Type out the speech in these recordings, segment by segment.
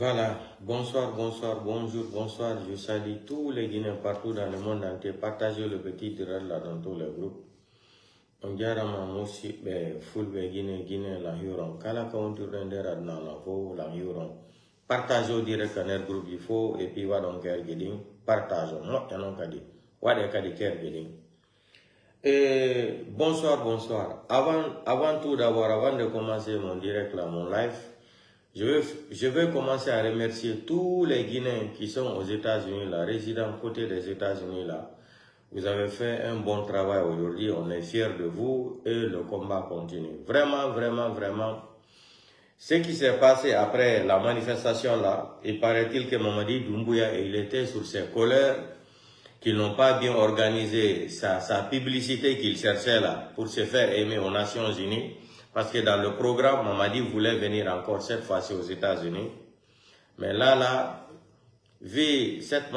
Voilà, bonsoir, bonsoir, bonjour, bonsoir. Je salue tous les Guinéens partout dans le monde entier. Partagez le petit direct là dans tous les groupes. On dirait à Moussi, full Guinée, la Huron. Kala Kauntu Rendera dans la Fo, la Huron. Partagez au direct dans le groupe, il faut, et puis va donc faire Guéding. Partagez, moi, il y a un cadeau. Wade Kadi Ker Guéding. Et bonsoir, bonsoir. Avant tout d'abord, avant de commencer mon direct là, mon live, je vais commencer à remercier tous les Guinéens qui sont aux États-Unis, là, résidents côté des États-Unis, là. Vous avez fait un bon travail aujourd'hui, on est fiers de vous et le combat continue. Vraiment, vraiment, vraiment. Ce qui s'est passé après la manifestation, là, il paraît-il que Mamadi Doumbouya, il était sur ses colères, qu'ils n'ont pas bien organisé sa publicité qu'il cherchait là pour se faire aimer aux Nations Unies. Parce que dans le programme, Mamadi voulait venir encore cette fois-ci aux États-Unis. Mais là, vu cette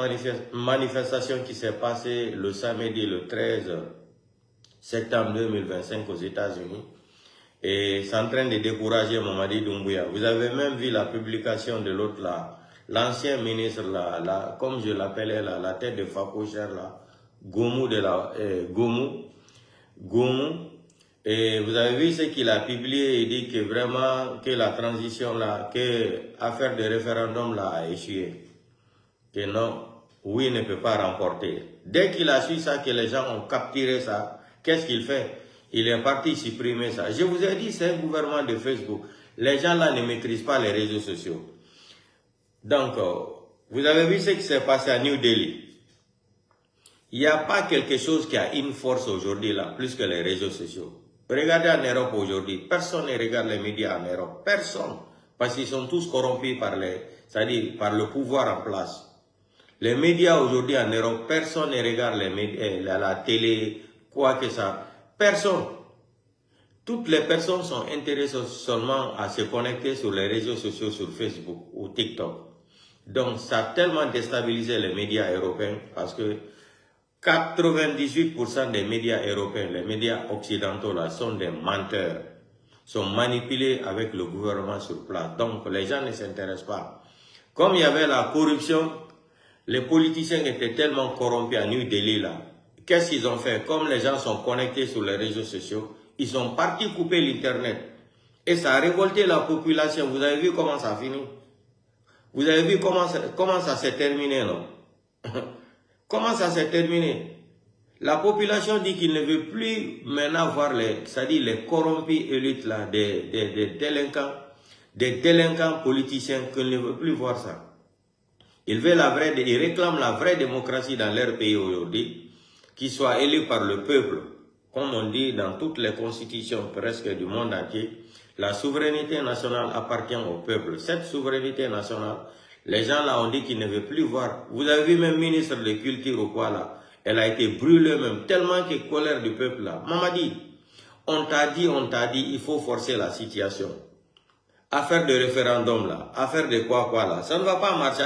manifestation qui s'est passée le samedi, le 13 septembre 2025 aux États-Unis, et c'est en train de décourager Mamadi Doumbouya. Vous avez même vu la publication de l'autre là, l'ancien ministre là, comme je l'appelais là, la tête de Fakoucher là, Gomu de la Gomu. Et vous avez vu ce qu'il a publié, il dit que vraiment que la transition là, que l'affaire de référendum là a échoué. Que non, oui ne peut pas remporter. Dès qu'il a su ça, que les gens ont capturé ça, qu'est-ce qu'il fait? Il est parti supprimer ça. Je vous ai dit, c'est un gouvernement de Facebook. Les gens là ne maîtrisent pas les réseaux sociaux. Donc, vous avez vu ce qui s'est passé à New Delhi. Il n'y a pas quelque chose qui a une force aujourd'hui là, plus que les réseaux sociaux. Regardez en Europe aujourd'hui, personne ne regarde les médias en Europe, personne, parce qu'ils sont tous corrompus par c'est-à-dire par le pouvoir en place. Les médias aujourd'hui en Europe, personne ne regarde les médias, la télé, quoi que ça, personne. Toutes les personnes sont intéressées seulement à se connecter sur les réseaux sociaux, sur Facebook ou TikTok. Donc ça a tellement déstabilisé les médias européens parce que 98% des médias européens, les médias occidentaux là, sont des menteurs, sont manipulés avec le gouvernement sur place. Donc les gens ne s'intéressent pas. Comme il y avait la corruption, les politiciens étaient tellement corrompus à New Delhi là. Qu'est-ce qu'ils ont fait? Comme les gens sont connectés sur les réseaux sociaux, ils sont partis couper l'internet. Et ça a révolté la population. Vous avez vu comment ça a fini? Vous avez vu comment ça s'est terminé, non? Comment ça s'est terminé? La population dit qu'il ne veut plus maintenant voir c'est-à-dire les corrompus élites là, des délinquants politiciens, qu'ils ne veut plus voir ça. Ils réclament la vraie démocratie dans leur pays aujourd'hui, qui soit élue par le peuple. Comme on dit dans toutes les constitutions presque du monde entier, la souveraineté nationale appartient au peuple. Cette souveraineté nationale, les gens là ont dit qu'ils ne veulent plus voir. Vous avez vu même ministre de culture ou quoi là, elle a été brûlée même, tellement que colère du peuple là. Mamadi, on t'a dit, il faut forcer la situation. Affaire de référendum là, affaire de quoi là, ça ne va pas marcher.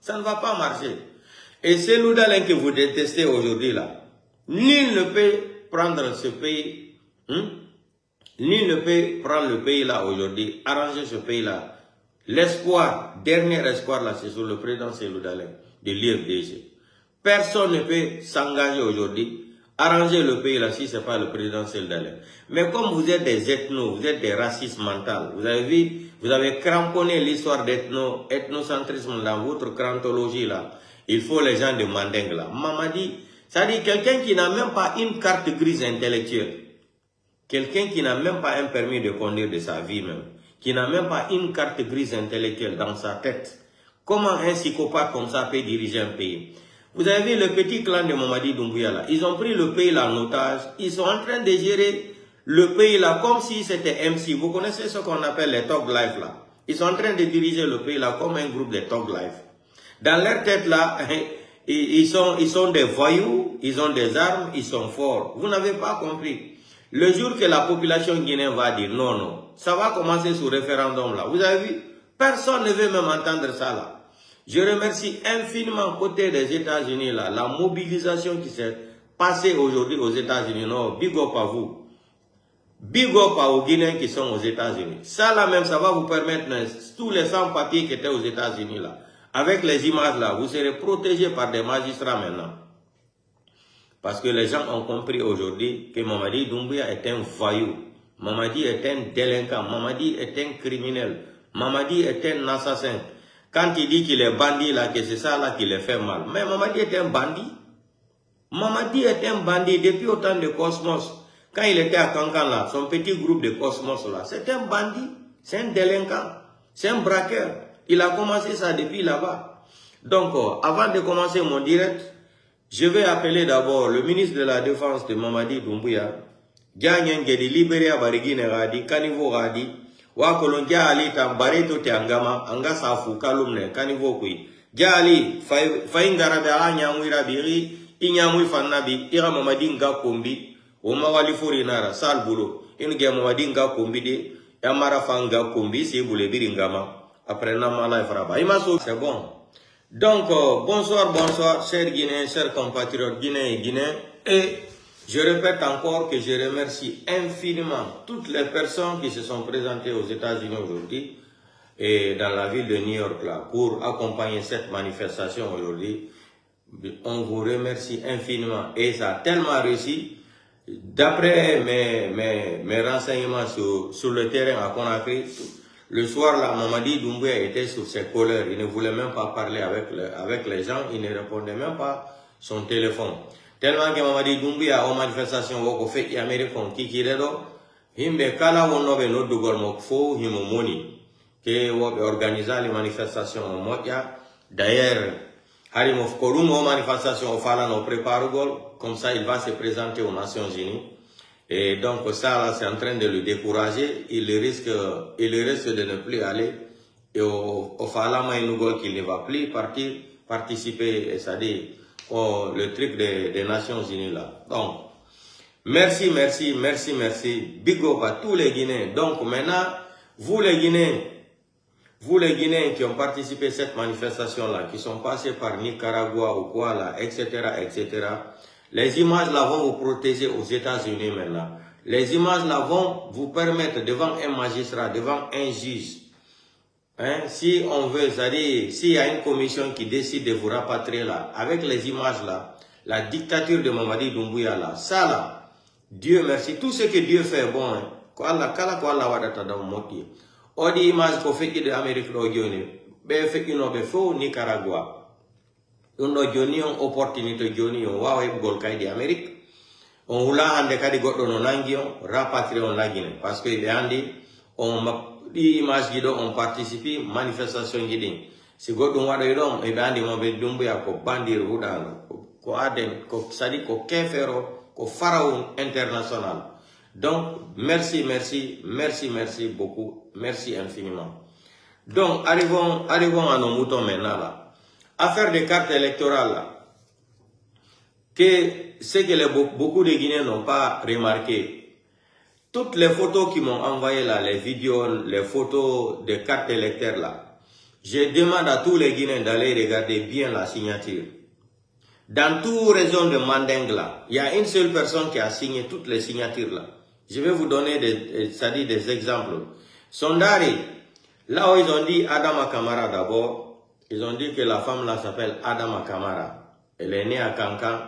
Ça ne va pas marcher. Et c'est l'Oudalin que vous détestez aujourd'hui là. Nul ne peut prendre ce pays, nul ne peut prendre le pays là aujourd'hui, arranger ce pays là. L'espoir, dernier espoir là, c'est sur le président Seloudalin de l'IFDG. Personne ne peut s'engager aujourd'hui, arranger le pays là si ce n'est pas le président Seloudalin. Mais comme vous êtes des ethnos, vous êtes des racistes mentaux, vous avez vu, vous avez cramponné l'histoire d'ethnocentrisme dans votre crantologie là. Il faut les gens de Mandeng là. Mamadi, c'est-à-dire quelqu'un qui n'a même pas une carte grise intellectuelle. Quelqu'un qui n'a même pas un permis de conduire de sa vie même. Qui n'a même pas une carte grise intellectuelle dans sa tête. Comment un psychopathe comme ça peut diriger un pays? Vous avez vu le petit clan de Mamadi Doumbouya là. Ils ont pris le pays là en otage. Ils sont en train de gérer le pays là comme si c'était MC. Vous connaissez ce qu'on appelle les Talk Life là. Ils sont en train de diriger le pays là comme un groupe de Talk Life. Dans leur tête là, ils sont des voyous, ils ont des armes, ils sont forts. Vous n'avez pas compris. Le jour que la population guinéenne va dire non, non, ça va commencer sur référendum là. Vous avez vu? Personne ne veut même entendre ça là. Je remercie infiniment côté des États-Unis là, la mobilisation qui s'est passée aujourd'hui aux États-Unis. Non, big up à vous. Big up aux Guinéens qui sont aux États-Unis. Ça là même, ça va vous permettre, tous les sans-papiers qui étaient aux États-Unis là, avec les images là, vous serez protégés par des magistrats maintenant. Parce que les gens ont compris aujourd'hui que Mamadi Doumbouya est un voyou. Mamadi est un délinquant. Mamadi est un criminel. Mamadi est un assassin. Quand il dit qu'il est bandit là, que c'est ça là qui le fait mal. Mais Mamadi est un bandit. Mamadi est un bandit depuis autant de Cosmos. Quand il était à Kankan là, son petit groupe de Cosmos là, c'est un bandit. C'est un délinquant. C'est un braqueur. Il a commencé ça depuis là-bas. Donc, avant de commencer mon direct, je vais appeler d'abord le ministre de la Défense de Mamadi Doumbouya. Gagnen Gedi Liberia Barigine Radi, Kanivo Radi, Wakolon Jali Tambareto Tiangama, Anga Safu Kalumne, Kanivo Kui. Jali, Faingarabe Anyamwira Biri, Inyamwi Fanabi, Ira Mamadi Nga Kombi, Omawali Furinara, Salbulo, Inge Mamadi Nga Kombi de, Yamara Fanga Kombi, si vous le biringama, après Namala Fraba. C'est bon. Donc, bonsoir, bonsoir, chers Guinéens, chers compatriotes Guinéens et Guinéens. Et je répète encore que je remercie infiniment toutes les personnes qui se sont présentées aux États-Unis aujourd'hui et dans la ville de New York là, pour accompagner cette manifestation aujourd'hui. On vous remercie infiniment et ça a tellement réussi. D'après mes renseignements sur le terrain à Conakry, le soir là, Mamadi Doumbouya était sur ses colères. Il ne voulait même pas parler avec les gens. Il ne répondait même pas son téléphone. Tellement que Mamadi Doumbouya aux manifestations au fait américain qui redo, himbe kala wonobe no dugol mokfo himomoni que wobe organiser les manifestations au Motia. D'ailleurs, Harimov Kolum aux manifestations au Falan au prépare gol, comme ça il va se présenter aux Nations Unies. Et donc ça là c'est en train de le décourager, il risque de ne plus aller et au Falama Inugol qu'il ne va plus participer, c'est-à-dire le truc des Nations Unies là. Donc merci, big up à tous les Guinéens. Donc maintenant, vous les Guinéens qui ont participé à cette manifestation là, qui sont passés par Nicaragua ou quoi là, etc., etc. Les images là vont vous protéger aux États-Unis maintenant. Les images là vont vous permettre devant un magistrat, devant un juge. Hein, si on veut, c'est-à-dire, s'il y a une commission qui décide de vous rapatrier là, avec les images là, la dictature de Mamadi Doumbouya là, ça là, Dieu merci, tout ce que Dieu fait bon, hein. Odi image ko fait de Amérique d'Ogioni, be fait une au Nicaragua. On a une opportunité de voir les Amérique. On voulait ande kadi goddo no nangi on rapatrier on la Guinée parce que il andi on di image gido on participe manifestation gidi. Si goddo wado idom e bandi mo be Doumbouya ko bandir hudano ko aden ko sadi ko kefero ko pharaon international. Donc merci beaucoup, merci infiniment. Donc arrivons à nos moutons maintenant là. Affaire des cartes électorales là, que ce que beaucoup de Guinéens n'ont pas remarqué, toutes les photos qui m'ont envoyé là, les vidéos, les photos des cartes électorales là, je demande à tous les Guinéens d'aller regarder bien la signature. Dans toute région de Manding là, il y a une seule personne qui a signé toutes les signatures là. Je vais vous donner des exemples. Sondari, là où ils ont dit Adama Kamara d'abord, ils ont dit que la femme là s'appelle Adama Kamara. Elle est née à Kankan.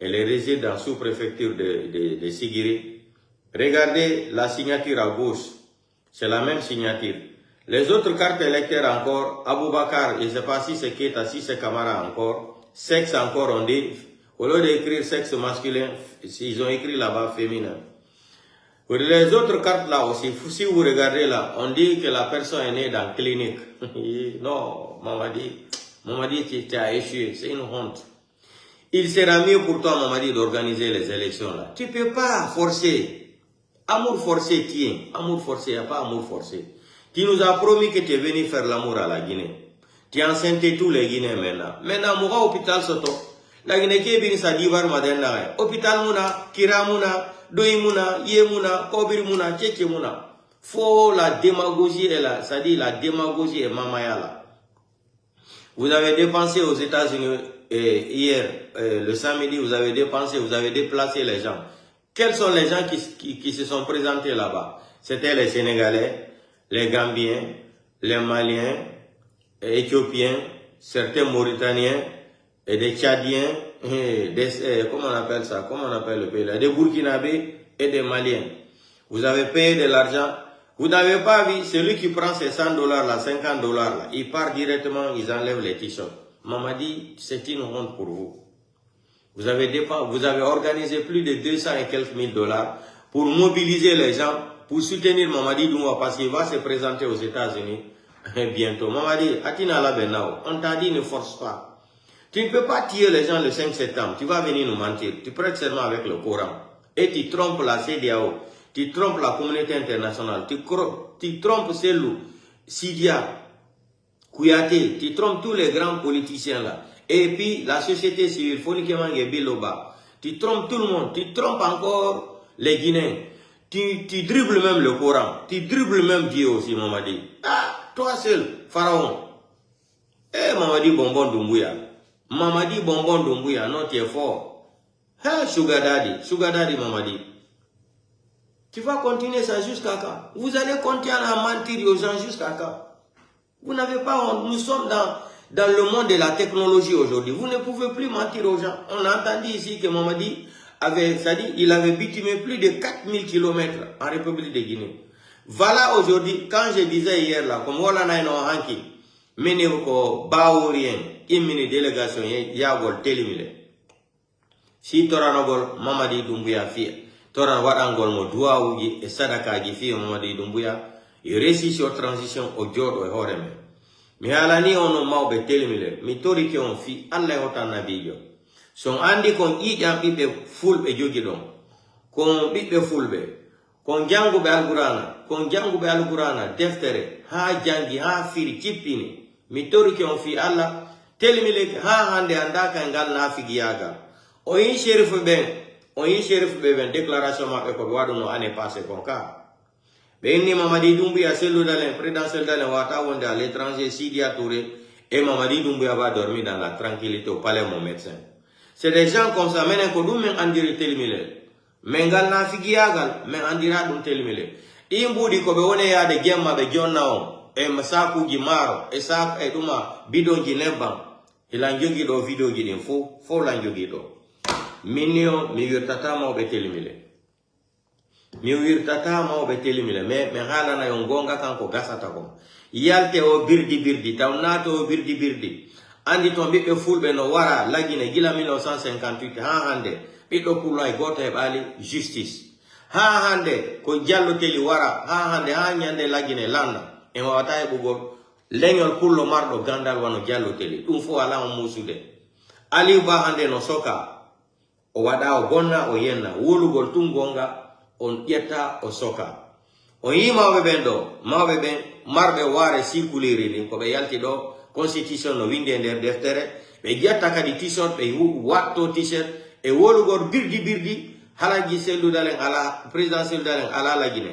Elle réside dans la sous-préfecture de Sigiri. Regardez la signature à gauche. C'est la même signature. Les autres cartes électorales encore, Aboubakar, je ne sais pas si c'est Keta, si c'est Kamara encore. Sexe encore, on dit. Au lieu d'écrire sexe masculin, ils ont écrit là-bas féminin. Pour les autres cartes là aussi, si vous regardez là, on dit que la personne est née dans la clinique. Non, Mamadi, tu as échoué, c'est une honte. Il sera mieux pour toi, Mamadi, d'organiser les élections là. Tu ne peux pas forcer. Amour forcé, tiens. Amour forcé, il n'y a pas amour forcé. Tu nous as promis que tu es venu faire l'amour à la Guinée. Tu as enceinté tous les Guinéens maintenant. Maintenant, moura hôpital soto. La Guinée qui est venue sa divar madena. Hôpital mouna, kira mouna. Doimuna, Yemuna, Kobirimuna, Tchétchémuna. Faut la démagogie est là, c'est-à-dire la démagogie est mamayala. Vous avez dépensé aux États-Unis hier, le samedi, vous avez déplacé les gens. Quels sont les gens qui se sont présentés là-bas? C'était les Sénégalais, les Gambiens, les Maliens, les Éthiopiens, certains Mauritaniens, et des Tchadiens, et des, comment on appelle ça? Comment on appelle le pays là? Des Burkinabés et des Maliens. Vous avez payé de l'argent. Vous n'avez pas vu celui qui prend ces $100 là, $50 là, il part directement, ils enlèvent les t-shirts. Mamadi, c'est une honte pour vous. Vous avez organisé plus de 200 et quelques $1000 pour mobiliser les gens, pour soutenir Mamadi Doumbouya parce qu'il va se présenter aux États-Unis bientôt. Mamadi, Atina la Benao, on t'a dit ne force pas. Tu ne peux pas tuer les gens le 5 septembre, tu vas venir nous mentir. Tu prêtes seulement avec le Coran. Et tu trompes la CEDEAO, tu trompes la communauté internationale, tu trompes Selou, Sidia, Kouyaté, tu trompes tous les grands politiciens là. Et puis la société civile, Fonikemangue Biloba, tu trompes tout le monde, tu trompes encore les Guinéens, tu dribbles même le Coran, tu dribbles même Dieu aussi, Mamadi. Ah, toi seul, Pharaon. Eh, Mamadi Bonbon Doumbouya. Mamadi Bonbon Doumbouya, non, tu es fort. Hein, Sugar Daddy Mamadi. Tu vas continuer ça jusqu'à quand? Vous allez continuer à mentir aux gens jusqu'à quand? Vous n'avez pas honte. Nous sommes dans le monde de la technologie aujourd'hui. Vous ne pouvez plus mentir aux gens. On a entendu ici que Mamadi avait, c'est-à-dire, il avait bitumé plus de 4000 km en République de Guinée. Voilà aujourd'hui, quand je disais hier là, comme voilà naino hanki, mene ko baourien, imini délégation yagol telimile. Si toranogol Mamadi Doumbouya fiye. Toran waɗangol mo duwawuji e sadakaji fiyo Mamadi Doumbouya e réussi sur transition o jooɗo e hoore men mi haalani ono mawɓe telimile mi torike on fi Allah e hotan nabijo son andi kon ƴiƴam ɓiɓɓe fulɓe jogi ɗon kon ɓiɓɓe fulɓe kon janguɓe alqurana deftere ha jangi ha firi cippini mi torike on fi Allah telimile ha hande andaka e ngal nafigiyagal o yin sheriff ben déclaration maɓɓe ko ɓe waɗuno année passé kon ka ɓe inni Mamadi Doumbouya selludalen présidentiel dalen wata wonde à l'étranger Sidia Touré et Mamadi Doumbouya va dormir dans la tranquillité au palais mon médecin. C'est des gens comme ça menen ko ɗum men andiri telimile men ngal nafigiyagal men andira ɗum telimile ɗin mbuɗi ko ɓe woni yaade gemma ɓe jonna on e sakuji maaro e sak e ɗuma bidonji nebbam ilan jogi ɗo vidéo ji ɗin fof lan jogi ɗo minio mi wirtata mawɓe telimile mais mi haalana yon gonga kanko gasata ko yalte o birdi taw naate o birdi andi ton ɓiɓɓe fulɓe no wara lagine gila 1958 ha hande ɓiɗɗo pullo e goto e ɓaali justice ha hande ko Diallo Teli wara ha hande ha ñande lagine landa en wawata heɓugol leñol pullo marɗo gandal wano Diallo Teli ɗum fo ala on musude Aliou Ba hande no soka o waɗa o bonna o yenna wolugol tun gonga on ƴetta o soka o yi mawɓe ɓen ɗo mawɓe ɓen marɓe waare sikuliri ni ko ɓe yalti ɗo constitution no windi e nder deftere ɓe ƴetta kadi t-shirt ɓe watto t-shirt e wolugol birdi halaji selludalen ala président selludalen ala lagine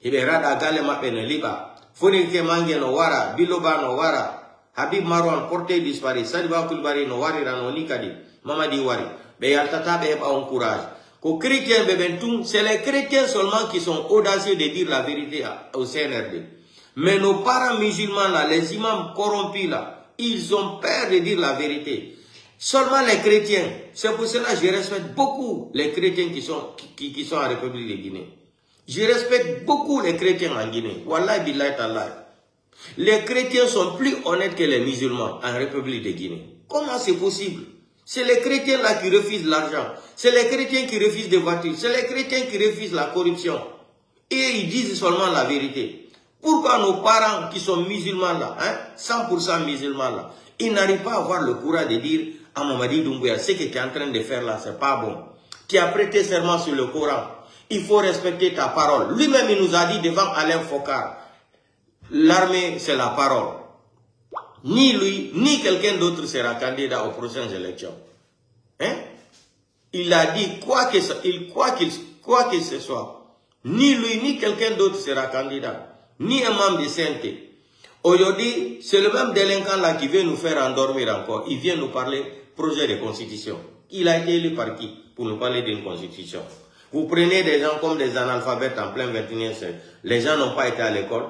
hiɓe raɗa galle maɓɓe no liɓa Fonike Mange no wara Biloba no wara Habib Marwan porté disparu Sadibou Coulibaly no warira no ni kadi Mamadi wari ɓe yaltata ɓe heɓa on courage ko chrétien ɓe ɓen tun c'est les chrétiens seulement qui sont audacieux de dire la vérité au CNRD mais nos parents musulmans là les imams corrompus là ils ont peur de dire la vérité seulement les chrétiens c'est pour cela que je respecte beaucoup les chrétiens qui sont en République de Guinée je respecte beaucoup les chrétiens en Guinée wallahi billahi tallahi les chrétiens sont plus honnêtes que les musulmans en République de Guinée comment c'est possible? C'est les chrétiens là qui refusent l'argent. C'est les chrétiens qui refusent des voitures. C'est les chrétiens qui refusent la corruption. Et ils disent seulement la vérité. Pourquoi nos parents qui sont musulmans là, 100% musulmans là, ils n'arrivent pas à avoir le courage de dire à Mamadi Doumbouya, ce que tu es en train de faire là, c'est pas bon. Tu as prêté serment sur le Coran. Il faut respecter ta parole. Lui-même, il nous a dit devant Alain Focar, l'armée, c'est la parole. Ni lui, ni quelqu'un d'autre sera candidat aux prochaines élections. Hein? Il a dit quoi que ce soit. Ni lui, ni quelqu'un d'autre sera candidat. Ni un membre de CNT. Aujourd'hui, c'est le même délinquant là qui vient nous faire endormir encore. Il vient nous parler projet de constitution. Il a été élu par qui pour nous parler d'une constitution? Vous prenez des gens comme des analphabètes en plein 21e siècle. Les gens n'ont pas été à l'école.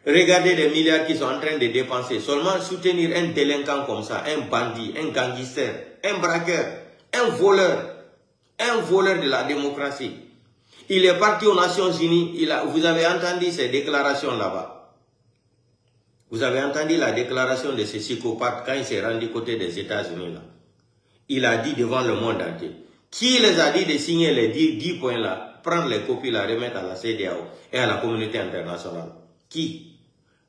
Regardez les milliards qu'ils sont en train de dépenser. Seulement soutenir un délinquant comme ça, un bandit, un gangster, un braqueur, un voleur de la démocratie. Il est parti aux Nations Unies. Vous avez entendu ces déclarations là-bas. Vous avez entendu la déclaration de ce psychopathe quand il s'est rendu côté des États-Unis là. Il a dit devant le monde entier. Qui les a dit de signer les 10 points là, prendre les copies, la remettre à la CEDEAO et à la communauté internationale? Qui?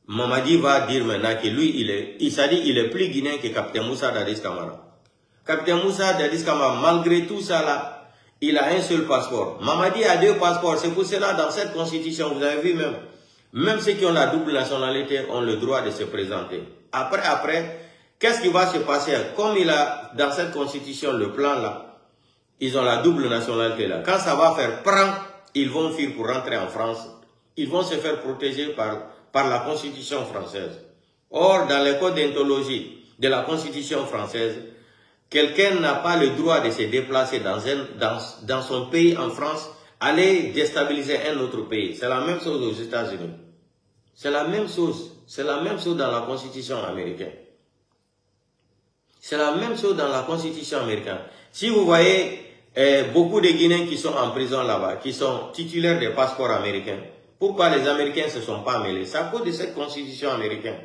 Mamadi va dire maintenant que lui, il est plus guinéen que Capitaine Moussa Dadis Camara. Capitaine Moussa Dadis Camara, malgré tout ça là, il a un seul passeport. Mamadi a 2 passeports. C'est pour cela, dans cette constitution, vous avez vu même ceux qui ont la double nationalité ont le droit de se présenter. Après, qu'est-ce qui va se passer? Comme il a, dans cette constitution, le plan là, ils ont la double nationalité là. Quand ça va faire prendre, ils vont fuir pour rentrer en France. Ils vont se faire protéger par la Constitution française. Or, dans les codes d'ontologie de la Constitution française, quelqu'un n'a pas le droit de se déplacer dans son pays en France, aller déstabiliser un autre pays. C'est la même chose aux États-Unis. C'est la même chose. C'est la même chose dans la Constitution américaine. C'est la même chose dans la Constitution américaine. Si vous voyez beaucoup de Guinéens qui sont en prison là-bas, qui sont titulaires des passeports américains, pourquoi les Américains ne se sont pas mêlés? C'est à cause de cette constitution américaine.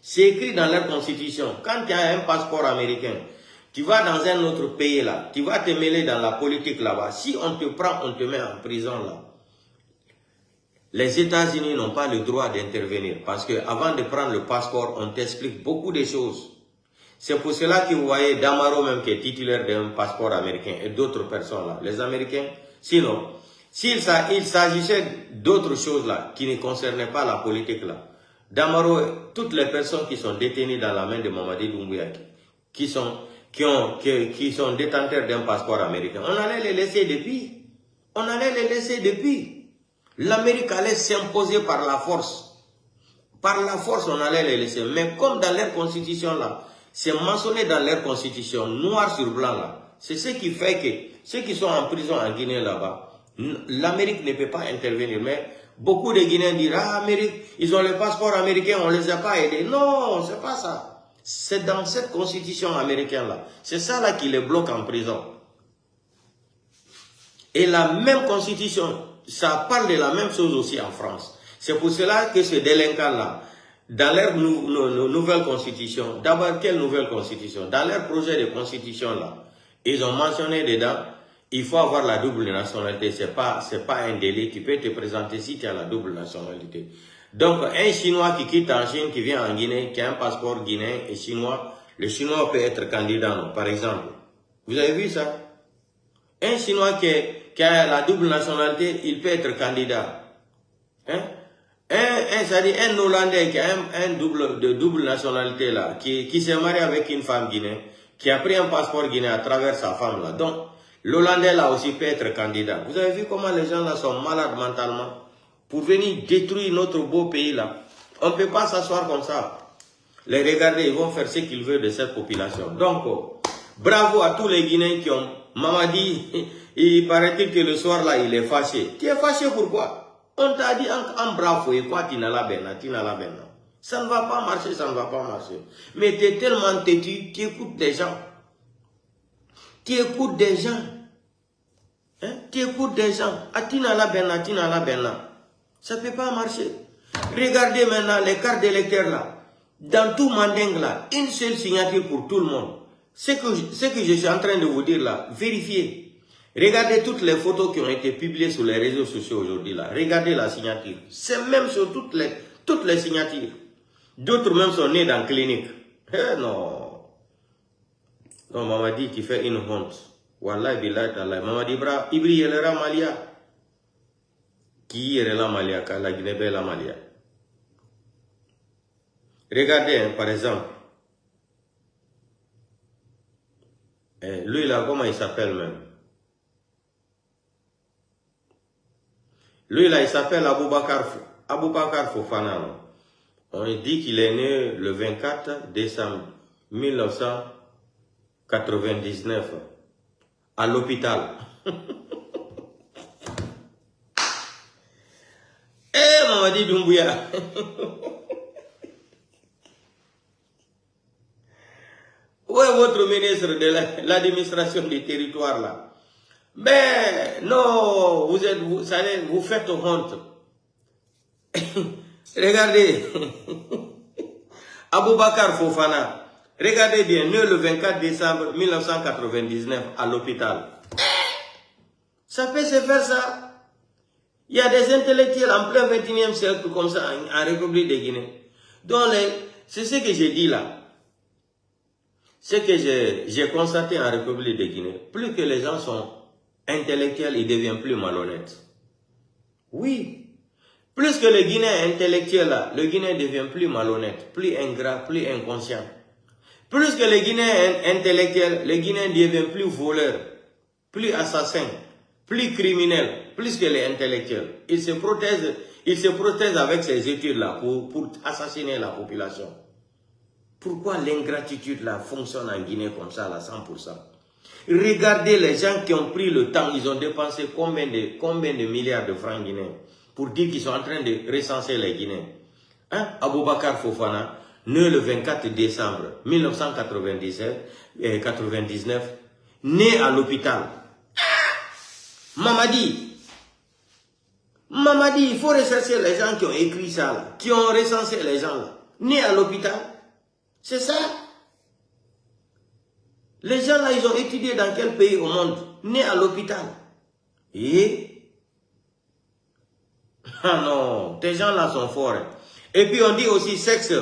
C'est écrit dans leur constitution. Quand tu as un passeport américain, tu vas dans un autre pays là, tu vas te mêler dans la politique là-bas. Si on te prend, on te met en prison là. Les États-Unis n'ont pas le droit d'intervenir parce qu'avant de prendre le passeport, on t'explique beaucoup de choses. C'est pour cela que vous voyez Damaro même qui est titulaire d'un passeport américain et d'autres personnes là. Les Américains, sinon, s'il s'agissait d'autres choses là, qui ne concernaient pas la politique là, Damaro, toutes les personnes qui sont détenues dans la main de Mamadi Doumbouya, qui sont détenteurs d'un passeport américain, on allait les laisser depuis. On allait les laisser depuis. L'Amérique allait s'imposer par la force. Par la force, on allait les laisser. Mais comme dans leur constitution là, c'est mentionné dans leur constitution, noir sur blanc là, c'est ce qui fait que ceux qui sont en prison en Guinée là-bas, l'Amérique ne peut pas intervenir. Mais beaucoup de Guinéens disent, ah, Amérique, ils ont le passeport américain, on ne les a pas aidés. Non, c'est pas ça. C'est dans cette constitution américaine-là. C'est ça là qui les bloque en prison. Et la même constitution, ça parle de la même chose aussi en France. C'est pour cela que ce délinquant-là, dans leur nouvelle constitution, d'abord, quelle nouvelle constitution? Dans leur projet de constitution-là, ils ont mentionné dedans, il faut avoir la double nationalité. C'est pas un délit. Tu peux te présenter si tu as la double nationalité. Donc, un Chinois qui quitte en Chine, qui vient en Guinée, qui a un passeport guinéen et chinois, le Chinois peut être candidat, non, par exemple. Vous avez vu ça? Un Chinois qui a la double nationalité, il peut être candidat. Hein? C'est-à-dire un Hollandais qui a de double nationalité là, qui s'est marié avec une femme guinéenne, qui a pris un passeport guinéen à travers sa femme là. Donc, l'Hollandais là aussi peut être candidat. Vous avez vu comment les gens là sont malades mentalement pour venir détruire notre beau pays là. On ne peut pas s'asseoir comme ça. Les regarder, ils vont faire ce qu'ils veulent de cette population. Donc, bravo à tous les Guinéens qui ont... Mamadi, il paraît-il que le soir là, il est fâché. Tu es fâché pourquoi? On t'a dit en bravo et quoi, tu n'as la benna. Ça ne va pas marcher, ça ne va pas marcher. Mais tu es tellement têtu, tu écoutes des gens. Tu écoutes des gens. Hein? Tu écoutes des gens. Atina la benna. Ça ne peut pas marcher. Regardez maintenant les cartes d'électeurs là. Dans tout Manding là, une seule signature pour tout le monde. Ce que je suis en train de vous dire là, vérifiez. Regardez toutes les photos qui ont été publiées sur les réseaux sociaux aujourd'hui là. Regardez la signature. C'est même sur toutes les signatures. D'autres même sont nés dans la clinique. Eh non. Non, Mamadi, tu fais une honte. Wallahi billahi ta'ala. Mamadi bra, Ibri yelera Malia. Qui yelera Malia, car la Guinée la Malia. Regardez, hein, par exemple. Lui là, comment il s'appelle même? Lui là, il s'appelle Aboubakar Fofana. On dit qu'il est né le 24 décembre 1999 à l'hôpital. Mamadi Doumbouya. Où est votre ministre de l'administration du territoire là? Mais non, vous faites honte. Regardez, Aboubakar Fofana, regardez bien, né le 24 décembre 1999 à l'hôpital. Ça peut se faire ça. Il y a des intellectuels en plein 21e siècle comme ça en République de Guinée. Donc, c'est ce que j'ai dit là. Ce que j'ai constaté en République de Guinée, plus que les gens sont intellectuels, ils deviennent plus malhonnêtes. Oui. Plus que le Guinéen intellectuel là, le Guinéen devient plus malhonnête, plus ingrat, plus inconscient. Plus que le Guinéen intellectuel, le Guinéen devient plus voleur, plus assassin, plus criminel, plus que les intellectuels. Il se protège avec ces études-là pour assassiner la population. Pourquoi l'ingratitude là fonctionne en Guinée comme ça, là, 100%? Regardez les gens qui ont pris le temps, ils ont dépensé combien de milliards de francs guinéens pour dire qu'ils sont en train de recenser les Guinéens. Hein? Aboubakar Fofana, né le 24 décembre 1999, né à l'hôpital. Mamadi, il faut rechercher les gens qui ont écrit ça, là, qui ont recensé les gens là, né à l'hôpital. C'est ça. Les gens là, ils ont étudié dans quel pays au monde? Nés à l'hôpital. Et ah non, ces gens là sont forts. Et puis on dit aussi sexe,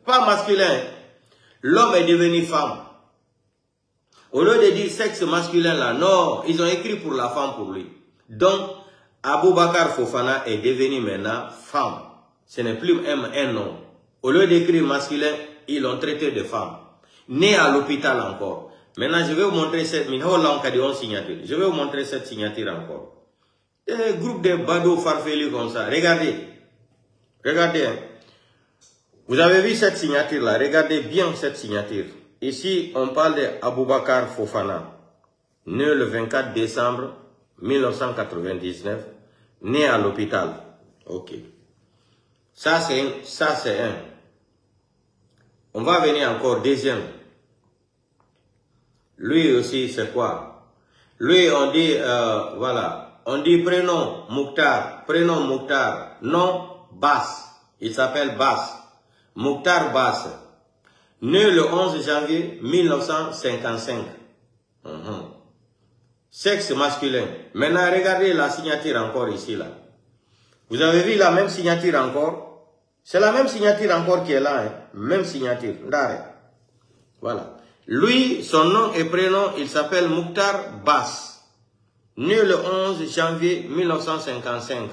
pas masculin. L'homme est devenu femme. Au lieu de dire sexe masculin là, non, ils ont écrit pour la femme pour lui. Donc, Aboubakar Fofana est devenu maintenant femme. Ce n'est plus un nom. Au lieu d'écrire masculin, ils l'ont traité de femme. Né à l'hôpital encore. Maintenant, je vais vous montrer cette signature. Je vais vous montrer cette signature encore. Un groupe de badauds farfelus comme ça. Regardez. Regardez. Hein. Vous avez vu cette signature-là. Regardez bien cette signature. Ici, on parle d'Aboubakar Fofana. Né le 24 décembre 1999. Né à l'hôpital. Ok. Ça, c'est un. On va venir encore deuxième. Lui aussi, c'est quoi? Lui, on dit, voilà, on dit prénom Mouktar, nom Bass. Il s'appelle Bass. Mouktar Bass. Né le 11 janvier 1955. Sexe masculin. Maintenant, regardez la signature encore ici, là. Vous avez vu la même signature encore? C'est la même signature encore qui est là, hein? Même signature. Voilà. Lui, son nom et prénom, il s'appelle Mouktar Bass. Né le 11 janvier 1955.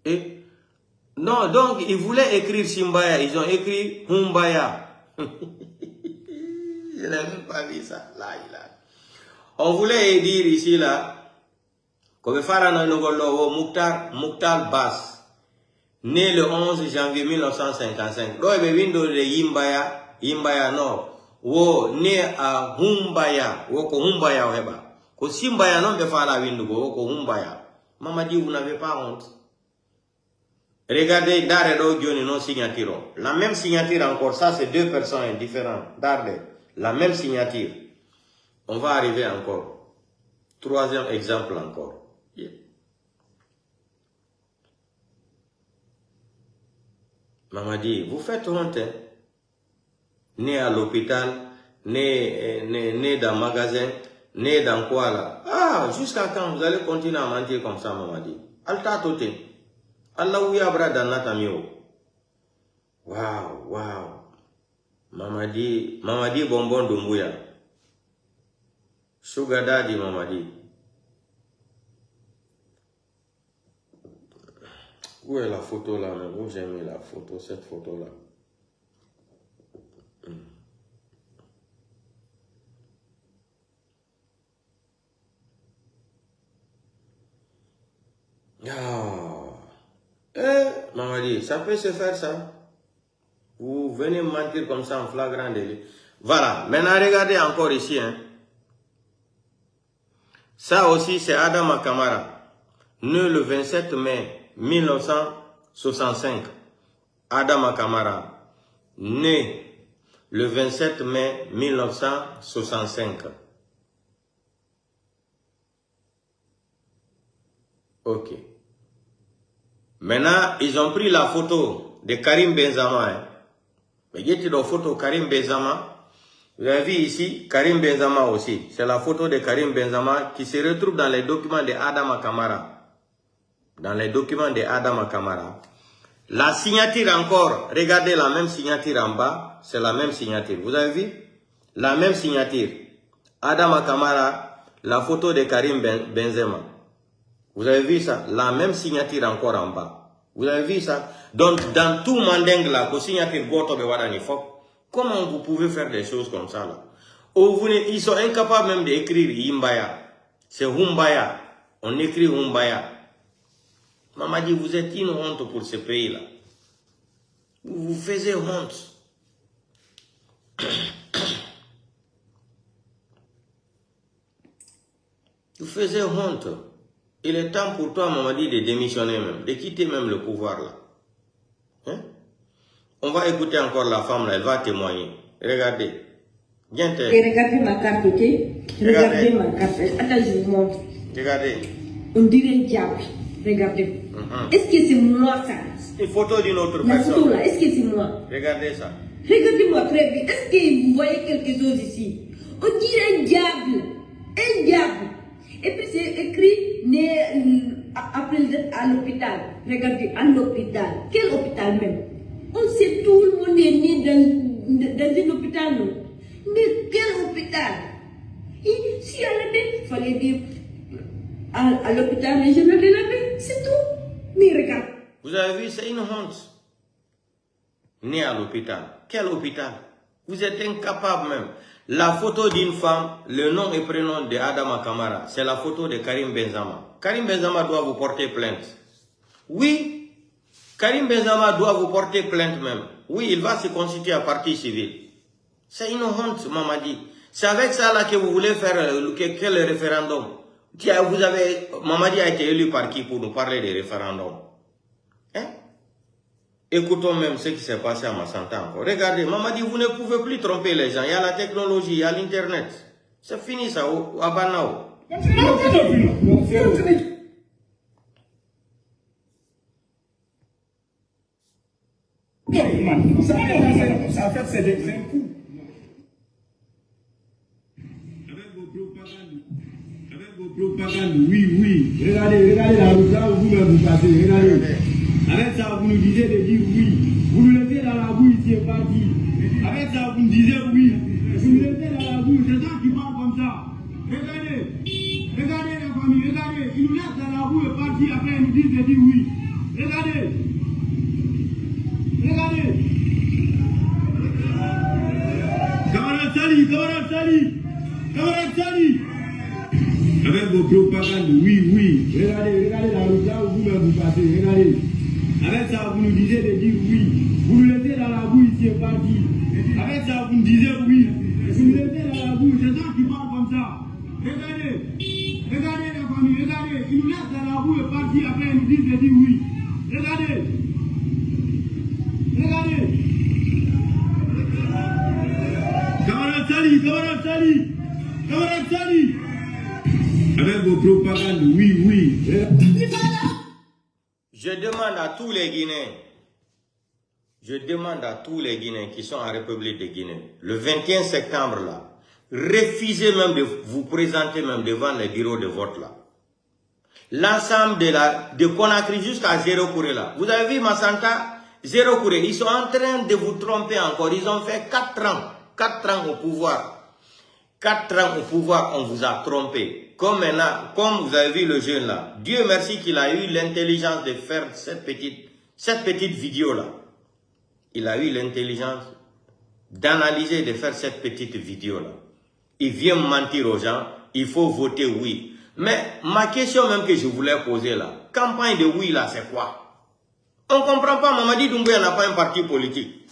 Et non, donc ils voulaient écrire Simbaya, ils ont écrit Humbaya. Je n'ai même pas vu ça. Là. On voulait dire ici, là, comme Farana Nogolo, Mouktar Bass, né le 11 janvier 1955. Là, il y a Yimbaya Nord. Wo né à Humbaya, wo ko Humbaya weba. Ko Simbaya non be fala windu go ko Humbaya. Maman dit vous n'avez pas honte. Regardez Dardo Johnny non signature. La même signature encore, ça c'est deux personnes différentes. Darde, la même signature. On va arriver encore. Troisième exemple encore. Yeah. Maman dit, vous faites honte, hein? Né à l'hôpital, né dans le magasin, né dans quoi là? Ah, jusqu'à quand vous allez continuer à mentir comme ça, maman dit? Alta tote. Allah ouya brada natamio. Wow. Maman dit bonbon Doumbouya. Sugar daddy, maman dit. Où est la photo là même? Où j'ai mis la photo, cette photo là? Ah. Maman dit, ça peut se faire ça? Vous venez mentir comme ça en flagrant délit. Voilà. Maintenant, regardez encore ici. Hein. Ça aussi, c'est Adama Kamara. Né le 27 mai 1965. Adama Kamara. Né le 27 mai 1965. Ok. Maintenant, ils ont pris la photo de Karim Benzema. Hein. Mais il y a une photo de Karim Benzema. Vous avez vu ici, Karim Benzema aussi. C'est la photo de Karim Benzema qui se retrouve dans les documents de Adama Kamara. Dans les documents de Adama Kamara. La signature encore, regardez la même signature en bas, c'est la même signature. Vous avez vu? La même signature. Adama Kamara, la photo de Karim Benzema. Vous avez vu ça? La même signature encore en bas. Vous avez vu ça? Donc, dans tout Mandeng là, la signature Goto Bewadani Fok, comment vous pouvez faire des choses comme ça là? Ils sont incapables même d'écrire Himbaya. C'est Humbaya. On écrit Humbaya. Maman dit, vous êtes une honte pour ce pays-là. Vous vous faisiez honte. Vous faisiez honte. Il est temps pour toi, maman dit, de démissionner même, de quitter même le pouvoir là. Hein? On va écouter encore la femme là, elle va témoigner. Regardez. Viens te. Regardez ma carte, ok? Regardez ma carte. Attends, je vous montre. Regardez. On dirait un diable. Regardez. Est-ce que c'est moi ça? Une photo d'une autre La personne. photo là, est-ce que c'est moi? Regardez ça. Regardez-moi très bien. Est-ce que vous voyez quelque chose ici? On dirait un diable. Un diable. Et puis c'est écrit né après à l'hôpital. Regardez, à l'hôpital. Quel hôpital même? On sait tout le monde est né dans un hôpital. Non? Mais quel hôpital? Et si à la tête, il fallait dire à l'hôpital régional de la paix. C'est tout. Mais regarde. Vous avez vu, c'est une honte. Né à l'hôpital. Quel hôpital? Vous êtes incapable même. La photo d'une femme, le nom et prénom de Adama Kamara, c'est la photo de Karim Benzema. Karim Benzema doit vous porter plainte. Oui, Karim Benzema doit vous porter plainte même. Oui, il va se constituer à partie civile. C'est une honte, Mamadi. C'est avec ça là que vous voulez faire quel référendum. Mamadi a été élu par qui pour nous parler des référendums? Hein? Écoutons même ce qui s'est passé à Massanta encore. Regardez, Mamadi, vous ne pouvez plus tromper les gens. Il y a la technologie, il y a l'internet. C'est fini ça, à Banao. Ça fait c'est des coups. Avec vos propagandes, oui. Regardez la route là où vous passez. Regardez. Avec ça, vous nous disiez de dire oui. Vous nous laissez dans la boue ici et parti. Avec ça, vous nous disiez oui. Vous nous laissez dans la boue. C'est ça qui parle comme ça. Regardez les familles, regardez. Ils nous laissent dans la boue et parti. Après, ils nous disent de dire oui. Regardez. Camarade Sali. Avec vos propagandes, oui. Regardez la route là où vous passez. Regardez. Avec ça, vous nous disiez de dire oui. Vous nous laissez dans la boue ici et parti. Avec ça, vous nous disiez oui. Vous nous laissez dans la boue. C'est ça qui parle comme ça. Regardez la famille, regardez. Ils nous laissent dans la boue et parti. Après, ils nous disent de dire oui. Regardez. Camarade Sali. Avec vos propagandes, oui. Je demande à tous les Guinéens, qui sont en République de Guinée, le 21 septembre là, refusez même de vous présenter même devant les bureaux de vote là. L'ensemble de Conakry jusqu'à Zéro Kouré là. Vous avez vu Massanta, Zéro Kouré, ils sont en train de vous tromper encore. Ils ont fait 4 ans au pouvoir. 4 ans au pouvoir, on vous a trompé. Comme maintenant, comme vous avez vu le jeune là, Dieu merci qu'il a eu l'intelligence de faire cette petite vidéo là. Il a eu l'intelligence d'analyser, de faire cette petite vidéo là. Il vient mentir aux gens, il faut voter oui. Mais ma question même que je voulais poser là, campagne de oui là, c'est quoi? On ne comprend pas, Mamadi Doumbouya n'a pas un parti politique.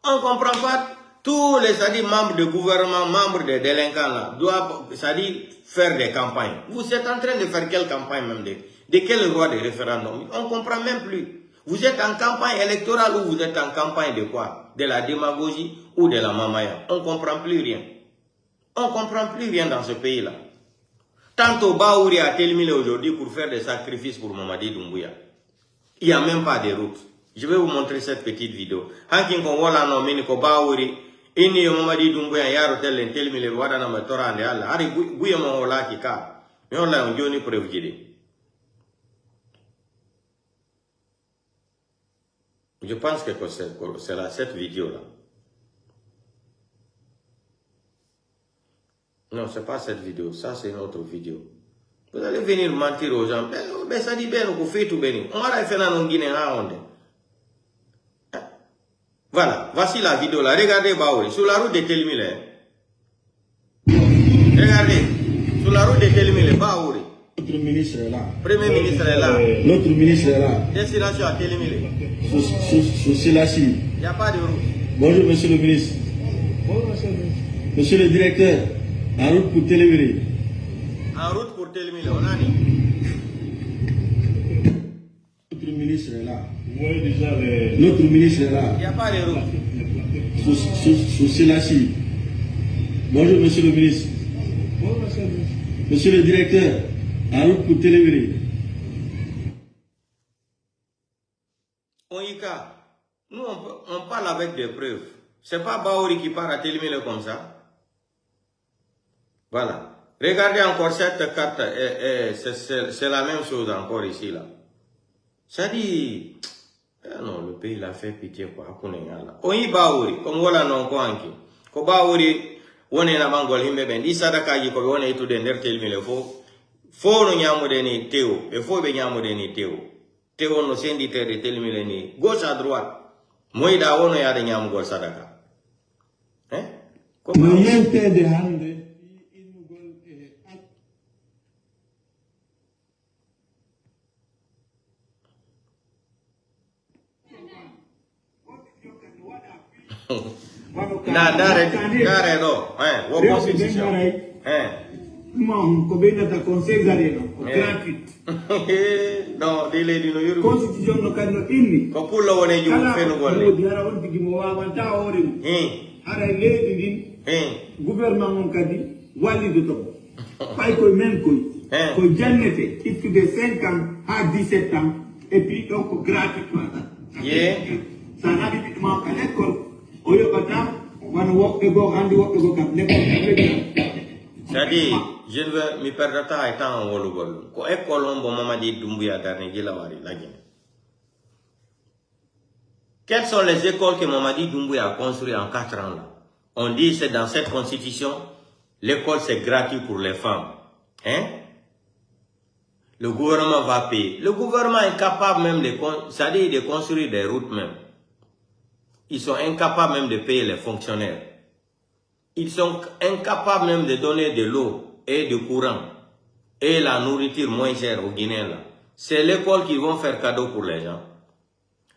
On ne comprend pas. Tous les membres du gouvernement, membres des délinquants là, doivent faire des campagnes. Vous êtes en train de faire quelle campagne même de quel droit de référendum? On ne comprend même plus. Vous êtes en campagne électorale ou vous êtes en campagne de quoi? De la démagogie ou de la mamaya? On ne comprend plus rien. On ne comprend plus rien dans ce pays-là. Tantôt Baouri a terminé aujourd'hui pour faire des sacrifices pour Mamadi Doumbouya. Il n'y a même pas de route. Je vais vous montrer cette petite vidéo. Hankin ko wala no mini ko Baouri ini Mamadi Doumbouya yaro tel terminé wada na matora ande Allah. Ari guya mo wala ki ka. Mais on l'a njoni preuve. Je pense que c'est là, cette vidéo-là. Non, ce n'est pas cette vidéo. Ça, c'est une autre vidéo. Vous allez venir mentir aux gens. Mais ça dit bien, vous faites tout béni. On va faire un Guinée. Voilà, voici la vidéo là. Regardez Baouri, sur la route de Telmile. Regardez, sur la route de Telmile, Baouri. Notre ministre est là. Premier ministre est là. Notre ministre est là. Destination à Telmile. Sur Sélassie. Il n'y a pas de route. Bonjour, monsieur le ministre. Bonjour, monsieur le ministre. Monsieur le directeur, en route pour Télémile. En route pour Telmile, on a dit. Notre ministre est là. Oui, déjà, notre ministre est là. Il n'y a pas de route. Sur Sélassie. Bonjour, monsieur le ministre. Bonjour, monsieur le ministre. Monsieur le directeur, en route pour Télémile. Oika, nous on parle avec des preuves. C'est pas Baouri qui part à Télémile comme ça. Voilà. Regardez encore cette carte. C'est la même chose encore ici là. Ça dit, non, le pays l'a fait pitié quoi. Oyi Baouri, comme voilà non quoi anki. Ko Baouri, on est na bangol himbe ben. Di sadaka yi ko on est tout de nder Télémile fo no nyamude ni Théo. Et fo be nyamude ni Théo. Théo no senditaire de Télémile ni gauche à droite. Moïda ono ya de nyamugol sadaka. Hein? Comment yente de hande Dare do, wo constitution. Mon ko be nata conseil gareno gratuit. No, dile di no yuru. Constitution no kanno inni. Ko pullo wone ju fenu golle. Di ara won tigi mo wawanta ore. Ara leydi din. Gouvernement mon kadi wali do to. Pay ko men koy. Ko jannete iftude 5 ans à 17 ans et puis donc gratuitement. Ça n'a pas à l'école. Oyo kata wan wok ego andi wok ego kam c'est-à-dire, je ne veux me perdre pas étant en Wologol. Ko école on bon Mamadi Doumbouya darne gilawari la Guinée. Quelles sont les écoles que Mamadi Doumbouya a construites en 4 ans là? On dit c'est dans cette constitution, l'école c'est gratuit pour les femmes. Hein? Le gouvernement va payer. Le gouvernement est capable même de construire des routes même. Ils sont incapables même de payer les fonctionnaires. Ils sont incapables même de donner de l'eau et du courant et la nourriture moins chère aux Guinéens. C'est l'école qui vont faire cadeau pour les gens.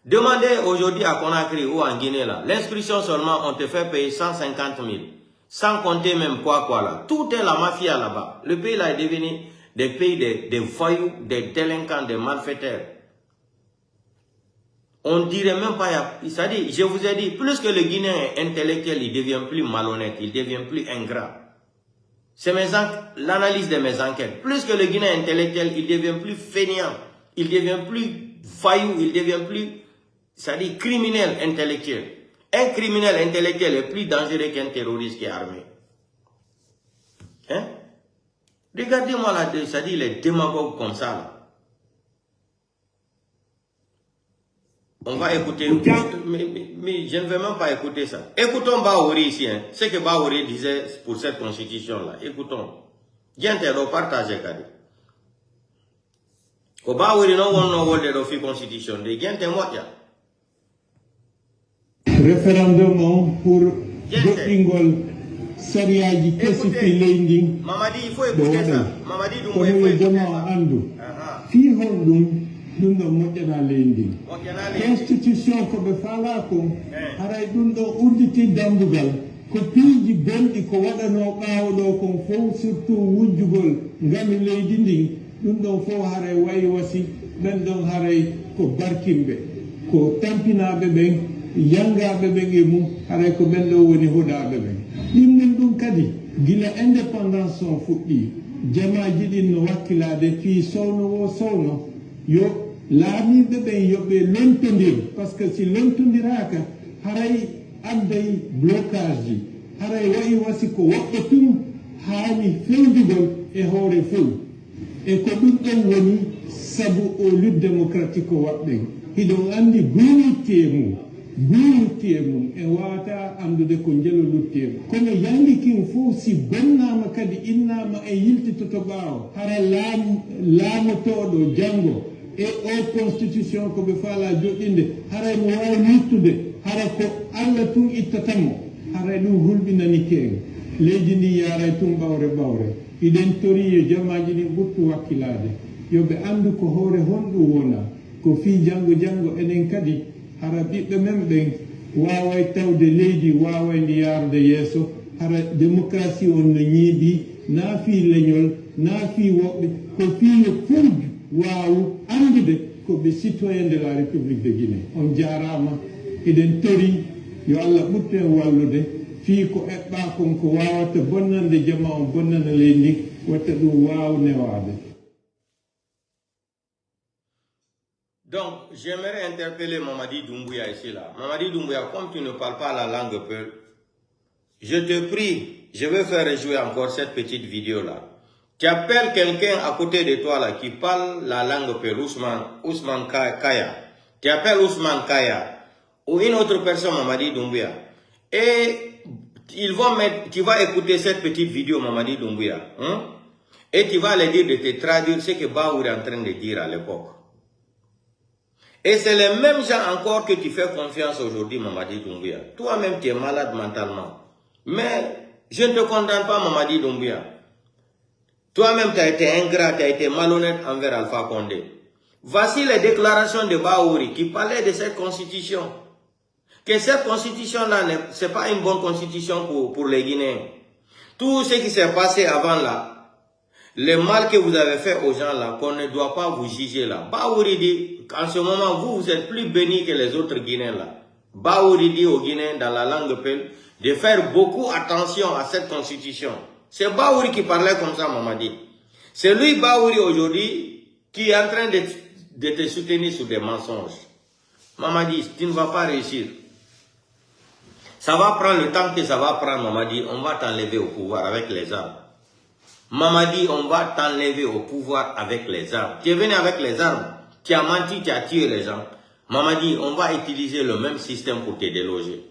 Demandez aujourd'hui à Conakry ou en Guinée, l'inscription seulement, on te fait payer 150 000. Sans compter même quoi là. Tout est la mafia là-bas. Le pays là est devenu des pays des voyous, des délinquants, des malfaiteurs. On dirait même pas, c'est-à-dire, je vous ai dit, plus que le Guinéen est intellectuel, il devient plus malhonnête, il devient plus ingrat. C'est l'analyse de mes enquêtes. Plus que le Guinéen est intellectuel, il devient plus fainéant, il devient plus voyou, il devient plus, c'est-à-dire criminel intellectuel. Un criminel intellectuel est plus dangereux qu'un terroriste qui est armé. Hein? Regardez-moi là, c'est-à-dire les démagogues comme ça là. On va écouter, mais je ne vais même pas écouter ça. Écoutons Baouri ici, hein. Ce que Baouri disait pour cette constitution-là. Écoutons. Diantelo, partagez, Kadi. Ko Baouri no wonno wolde do fi constitution de Diante motia. Référendum pour Ingol Sariaji Kesipi Lending. Mamadi, il faut écouter ça. Mamadi Doumbouya, il faut écouter ça. Fi hondum ɗum ɗon moƴƴana leydi ndi constitution koɓe faala ko haray ɗum ɗon udditi dambugal ko piiji gonɗi ko waɗano ɓaawo ɗo kon fof surtout wujjugol ngami leydi ndin ɗum ɗon fof haray wayi wasi ɓen ɗon haray ko barkimɓe ko tampinaɓe ɓen yangaɓe ɓen e mum haray ko ɓen ɗo woni hoɗaɓe ɓen ɗimnin ɗum kadi gila indépendance on fuɗɗi jamaji ɗin no wakkilade fii sowno sowno yo laamiɓe ɓen yoɓe lontodir par ce que si lontodiraka haray adday blocage ji haray wayi wasi ko woɓɓe tum haani fewjugol e hoore fof e ko ɗum ɗon woni sabu o lutte démocratique o waɗɗen hiɗon anndi guyirtie mum e wawata andude ko jelo lutte mum kono yangi kin fof si bonnama kadi innama e yiltitoto ɓaawo hara laamotoɗo janngo e o constitution koɓe faala joɗɗinde haray mo wawi yittude hara ko allah tun ittatamo haray ɗum hulɓinani keen leydi ndi yaray tun ɓawre iɗen tori e jamaji ɗin ɓurtu wakkilade yoɓe andu ko hoore honɗum wona ko fi janngo enen kadi hara ɓiɓɓe men ɓen waway tawde leydi wawayndi yarude yeeso hara démocratie on no ñiiɓi na fi leñol na fi woɓɓe ko fiyo fof wawu andude ko ɓe citoyen de la république de Guinée on jarama eɗen tori yo allah ɓurtu en wallude fii ko eɓɓa kon ko wawata bonnande jama on bonnana leydi watta ɗum waw newade. Donc, j'aimerais interpeller Mamadi Doumbouya ici là. Mamadi Doumbouya, comme tu ne parles pas la langue Peul, je te prie, je vais faire jouer encore cette petite vidéo là. Tu appelles quelqu'un à côté de toi là qui parle la langue Peul, Ousmane Kaya. Tu appelles Ousmane Kaya ou une autre personne, Mamadi Doumbouya. Et ils vont mettre, tu vas écouter cette petite vidéo, Mamadi Doumbouya. Et tu vas leur dire de te traduire ce que Baour est en train de dire à l'époque. Et c'est les mêmes gens encore que tu fais confiance aujourd'hui, Mamadi Doumbouya. Toi-même, tu es malade mentalement. Mais je ne te condamne pas, Mamadi Doumbouya. Toi-même, tu as été ingrat, tu as été malhonnête envers Alpha Condé. Voici les déclarations de Baouri qui parlaient de cette constitution. Que cette constitution-là, ce n'est pas une bonne constitution pour les Guinéens. Tout ce qui s'est passé avant là, le mal que vous avez fait aux gens là, qu'on ne doit pas vous juger là. Baouri dit, en ce moment, vous êtes plus bénis que les autres Guinéens là. Baouri dit aux Guinéens dans la langue Peul de faire beaucoup attention à cette constitution. C'est Baouri qui parlait comme ça, Mamadi. C'est lui, Baouri, aujourd'hui, qui est en train de te soutenir sur des mensonges. Mamadi, tu ne vas pas réussir. Ça va prendre le temps que ça va prendre, Mamadi. On va t'enlever au pouvoir avec les armes. Mamadi, on va t'enlever au pouvoir avec les armes. Tu es venu avec les armes. Tu as menti, tu as tué les gens. Mamadi, on va utiliser le même système pour te déloger.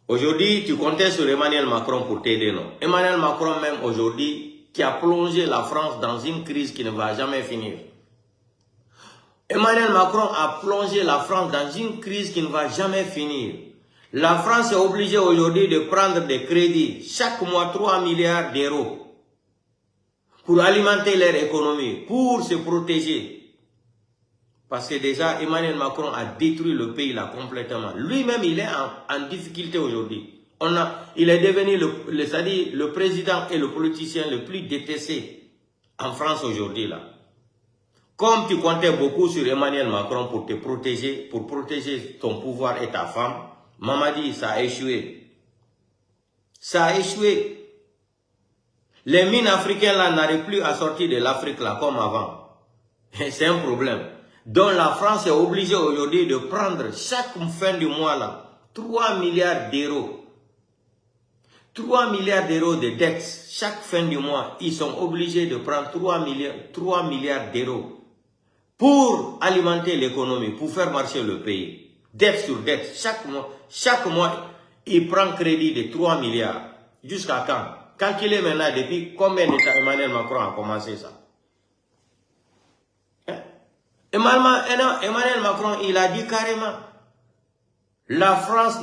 Aujourd'hui, tu comptais sur Emmanuel Macron pour t'aider, non? Emmanuel Macron même aujourd'hui, qui a plongé la France dans une crise qui ne va jamais finir. Emmanuel Macron a plongé la France dans une crise qui ne va jamais finir. La France est obligée aujourd'hui de prendre des crédits, chaque mois 3 milliards d'euros, pour alimenter leur économie, pour se protéger. Parce que déjà, Emmanuel Macron a détruit le pays là complètement. Lui-même, il est en difficulté aujourd'hui. Il est devenu le président et le politicien le plus détesté en France aujourd'hui là. Comme tu comptais beaucoup sur Emmanuel Macron pour te protéger, pour protéger ton pouvoir et ta femme, Mamadi, ça a échoué. Ça a échoué. Les mines africaines là n'arrivent plus à sortir de l'Afrique là comme avant. C'est un problème. Donc la France est obligée aujourd'hui de prendre chaque fin du mois là 3 milliards d'euros. 3 milliards d'euros de dettes chaque fin du mois. Ils sont obligés de prendre 3 milliards d'euros pour alimenter l'économie, pour faire marcher le pays. Dette sur dette. Chaque mois, il prend crédit de 3 milliards. Jusqu'à quand? Calculez maintenant depuis combien de temps Emmanuel Macron a commencé ça. Emmanuel Macron, il a dit carrément, la France,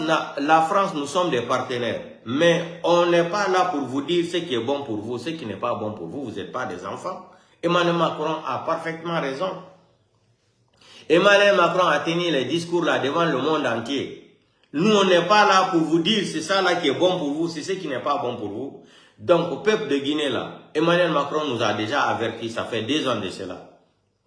nous sommes des partenaires, mais on n'est pas là pour vous dire ce qui est bon pour vous, ce qui n'est pas bon pour vous, vous n'êtes pas des enfants. Emmanuel Macron a parfaitement raison. Emmanuel Macron a tenu les discours là devant le monde entier. Nous, on n'est pas là pour vous dire c'est ça là qui est bon pour vous, c'est ce qui n'est pas bon pour vous. Donc, au peuple de Guinée là, Emmanuel Macron nous a déjà averti, ça fait 2 ans de cela.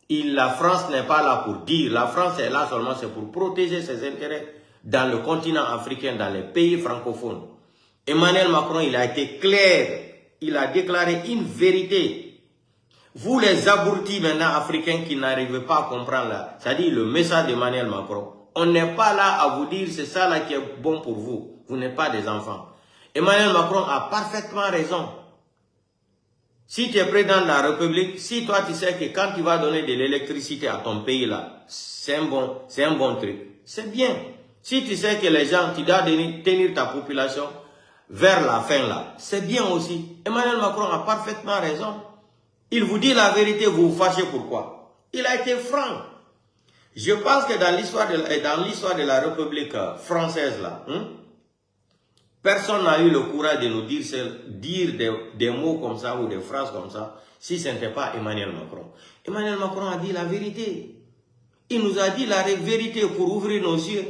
La France n'est pas là pour dire, la France est là seulement c'est pour protéger ses intérêts dans le continent africain, dans les pays francophones. Emmanuel Macron, il a été clair, il a déclaré une vérité. Vous les abrutis maintenant africains qui n'arrivez pas à comprendre là, c'est-à-dire le message d'Emmanuel Macron, on n'est pas là à vous dire c'est ça là qui est bon pour vous. Vous n'êtes pas des enfants. Emmanuel Macron a parfaitement raison. Si tu es président de la République, si toi tu sais que quand tu vas donner de l'électricité à ton pays là, c'est un bon truc. C'est bien. Si tu sais que les gens, tu dois tenir ta population vers la fin là, c'est bien aussi. Emmanuel Macron a parfaitement raison. Il vous dit la vérité, vous vous fâchez pourquoi? Il a été franc. Je pense que dans l'histoire de la République française là, personne n'a eu le courage de nous dire des mots comme ça ou des phrases comme ça si ce n'était pas Emmanuel Macron. Emmanuel Macron a dit la vérité. Il nous a dit la vérité pour ouvrir nos yeux.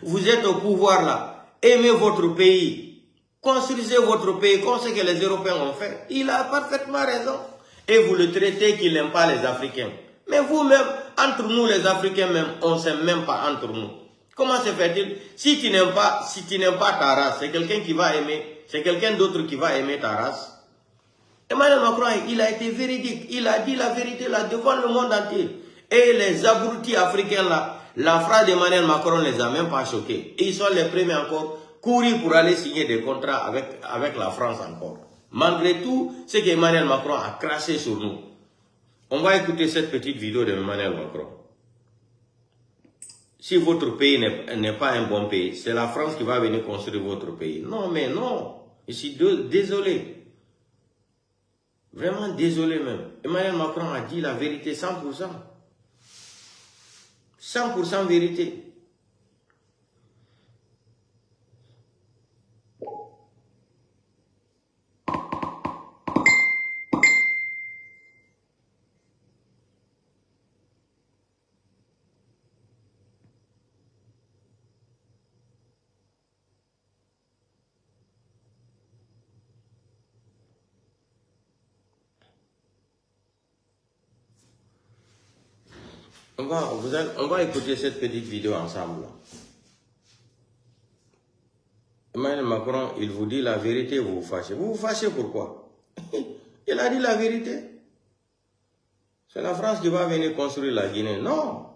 Vous êtes au pouvoir là. Aimez votre pays. Construisez votre pays comme ce que les Européens ont fait. Il a parfaitement raison. Et vous le traitez qu'il n'aime pas les Africains. Mais vous-même, entre nous les Africains même, on ne s'aime même pas entre nous. Comment se fait-il? Si tu n'aimes pas ta race, c'est quelqu'un qui va aimer, c'est quelqu'un d'autre qui va aimer ta race. Emmanuel Macron, il a été véridique. Il a dit la vérité là devant le monde entier. Et les abrutis africains là, la phrase d'Emmanuel Macron ne les a même pas choqués. Et ils sont les premiers encore courir pour aller signer des contrats avec la France encore. Malgré tout, ce qu'Emmanuel Macron a craché sur nous. On va écouter cette petite vidéo d'Emmanuel Macron. Si votre pays n'est pas un bon pays, c'est la France qui va venir construire votre pays. Non, mais non. Je suis désolé. Vraiment désolé même. Emmanuel Macron a dit la vérité 100%. 100% vérité. On va écouter cette petite vidéo ensemble. Emmanuel Macron, il vous dit la vérité, vous vous fâchez. Vous vous fâchez pourquoi? Il a dit la vérité. C'est la France qui va venir construire la Guinée. Non.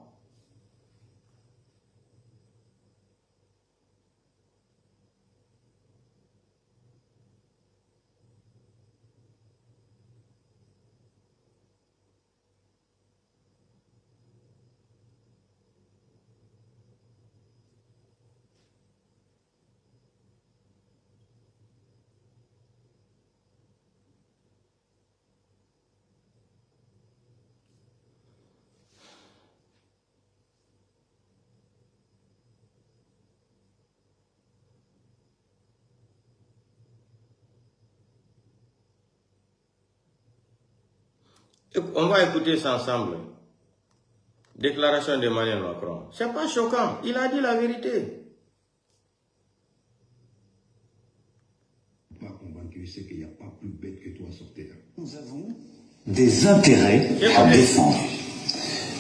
On va écouter ça ensemble. Déclaration d'Emmanuel Macron. C'est pas choquant. Il a dit la vérité. Pas convaincu, c'est qu'il n'y a pas plus bête que toi sur terre. Nous avons des intérêts à défendre.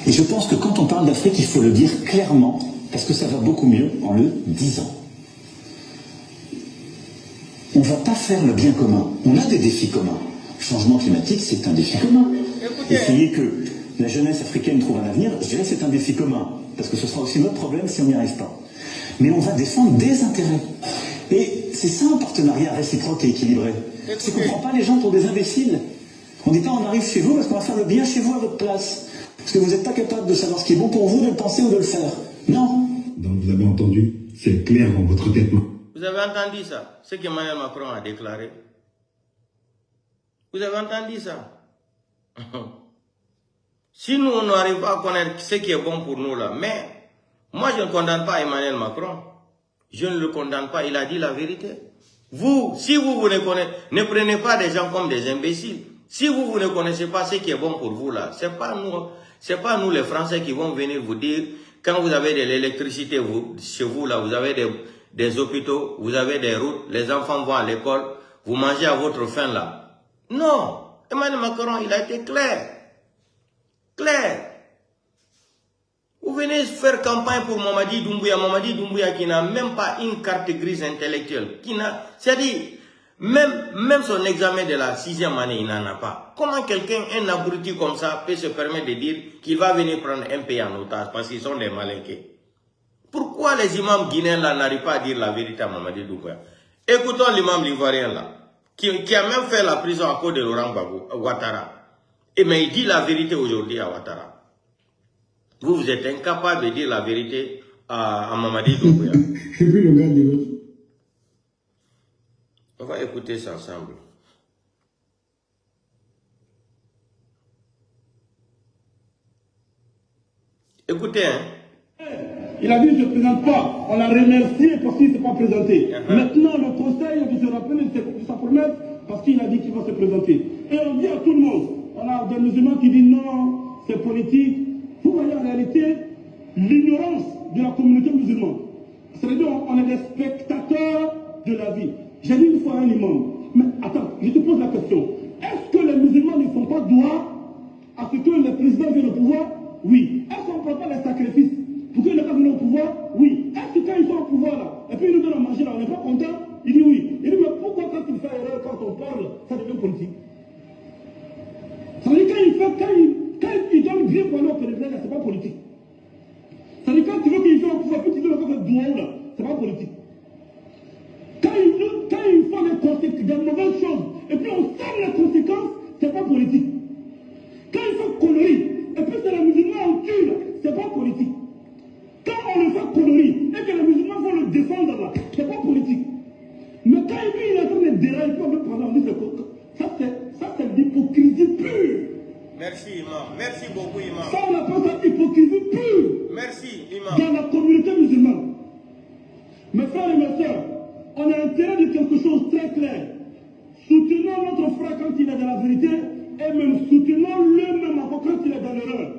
Et je pense que quand on parle d'Afrique, il faut le dire clairement, parce que ça va beaucoup mieux en le disant. On ne va pas faire le bien commun. On a des défis communs. Le changement climatique, c'est un défi commun. Essayer que la jeunesse africaine trouve un avenir, je dirais que c'est un défi commun. Parce que ce sera aussi notre problème si on n'y arrive pas. Mais on va défendre des intérêts. Et c'est ça un partenariat réciproque et équilibré. C'est qu'on ne prend pas les gens pour des imbéciles. On ne dit pas on arrive chez vous parce qu'on va faire le bien chez vous à votre place. Parce que vous n'êtes pas capable de savoir ce qui est bon pour vous, de le penser ou de le faire. Non. Donc vous avez entendu, c'est clair dans votre tête. Vous avez entendu ça, ce qu'Emmanuel Macron a déclaré. Vous avez entendu ça. Si nous, on n'arrive pas à connaître ce qui est bon pour nous là, mais moi je ne condamne pas Emmanuel Macron. Je ne le condamne pas, il a dit la vérité. Vous, si vous ne connaissez, ne prenez pas des gens comme des imbéciles. Si vous ne connaissez pas ce qui est bon pour vous là, c'est pas nous, C'est pas nous les Français qui vont venir vous dire, quand vous avez de l'électricité chez vous, là, vous avez des hôpitaux, vous avez des routes, les enfants vont à l'école, vous mangez à votre faim là. Non, Emmanuel Macron, il a été clair. Clair. Vous venez faire campagne pour Mamadi Doumbouya qui n'a même pas une carte grise intellectuelle. C'est-à-dire, même son examen de la 6e année, il n'en a pas. Comment quelqu'un, un abruti comme ça, peut se permettre de dire qu'il va venir prendre un pays en otage parce qu'ils sont des malinqués? Pourquoi les imams guinéens là n'arrivent pas à dire la vérité à Mamadi Doumbouya? Écoutons l'imam ivoirien là, qui a même fait la prison à cause de Laurent Gbagbo, Ouattara. Mais il dit la vérité aujourd'hui à Ouattara. Vous êtes incapable de dire la vérité à Mamadi Doumbouya. Et puis le gars dit... On va écouter ça ensemble. Écoutez, hein. Il a dit je ne présente pas. On l'a remercié parce qu'il ne s'est pas présenté. Maintenant, le conseil de se rappeler de sa promesse parce qu'il a dit qu'il va se présenter. Et on dit à tout le monde, on a des musulmans qui disent non, c'est politique. Vous voyez en réalité l'ignorance de la communauté musulmane. C'est-à-dire on est des spectateurs de la vie. J'ai dit une fois à un imam, mais attends, je te pose la question. Est-ce que les musulmans ne font pas droit à ce que le président vienne au pouvoir? Oui. Est-ce qu'on ne prend pas les sacrifices pour qu'il ne pas venir au pouvoir? Oui. Est-ce que quand ils sont au pouvoir là, et puis ils nous donnent à manger là, on n'est pas content? Il dit oui. Il dit mais pourquoi quand il fait erreur, quand on parle, ça devient politique? Ça veut dire quand il donne bien pour aller au président, c'est pas politique. Ça veut dire quand tu veux qu'il vienne au pouvoir, puis tu dois faire douane là, c'est pas politique. Quand ils font des mauvaises choses, et puis on sait les conséquences, c'est pas politique. Quand ils font conneries, et puis c'est les musulmans en tue, c'est pas politique. Quand on le fait conneries, et que les musulmans vont le défendre là, c'est pas politique. Mais quand il est en train de dérailler, il peut prendre, on dit ça c'est l'hypocrisie pure. Merci imam, merci beaucoup imam. Ça on appelle ça hypocrisie pure. Merci imam. Dans la communauté musulmane. Mes frères et mes sœurs, on a intérêt de quelque chose de très clair. Soutenons notre frère quand il est dans la vérité et même soutenons-le même encore quand il est dans l'erreur.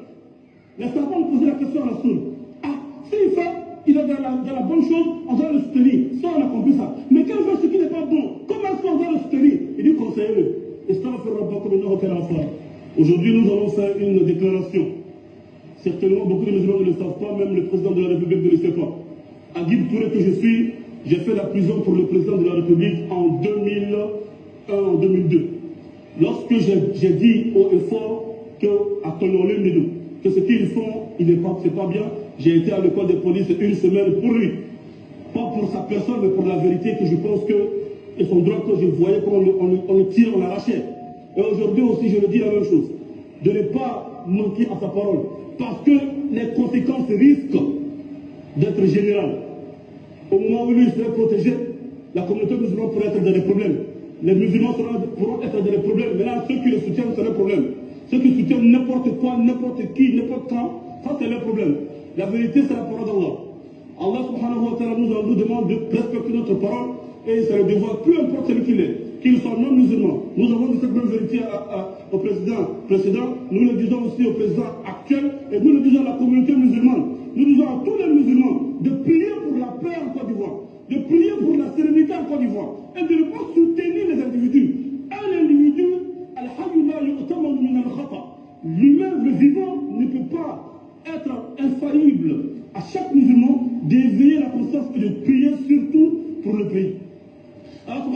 Les savants ont posé la question à la soule. Ah, s'il fait, il est dans la bonne chose, on doit le soutenir. Ça, on a compris ça. Mais quand il fait ce qui n'est pas bon, comment est-ce qu'on doit le soutenir? Il dit conseillez-le. Et ça va faire un peu comme une aucun enfant. Aujourd'hui, nous allons faire une déclaration. Certainement, beaucoup de musulmans ne le savent pas, même le président de la République ne le sait pas. À Guy Touré que je suis, j'ai fait la prison pour le président de la République en 2001-2002. Lorsque j'ai dit haut et fort que, attendons-le, que ce qu'ils font, c'est pas bien, j'ai été à l'école de police une semaine pour lui. Pas pour sa personne, mais pour la vérité que je pense que, et son droit que je voyais qu'on le tire, on l'arrachait. Et aujourd'hui aussi, je le dis la même chose. De ne pas manquer à sa parole. Parce que les conséquences risquent d'être générales. Au moment où lui serait protégé, la communauté musulmane pourrait être dans des problèmes. Les musulmans pourront être dans des problèmes. Maintenant, ceux qui le soutiennent, c'est le problème. Ceux qui soutiennent n'importe quoi, n'importe qui, n'importe quand, ça c'est le problème. La vérité, c'est la parole d'Allah. Allah subhanahu wa ta'ala nous demande de respecter notre parole et c'est le devoir, peu importe celui qu'il est, qu'il soit non musulman. Nous avons dit cette même vérité au président précédent, nous le disons aussi au président actuel et nous le disons à la communauté musulmane. Nous disons à tous les musulmans de prier pour la paix en Côte d'Ivoire, de prier pour la sérénité en Côte d'Ivoire et de ne pas soutenir les individus. Un individu, l'humain, le vivant, ne peut pas être infaillible. À chaque musulman d'éveiller la conscience et de prier surtout pour le pays. Alors,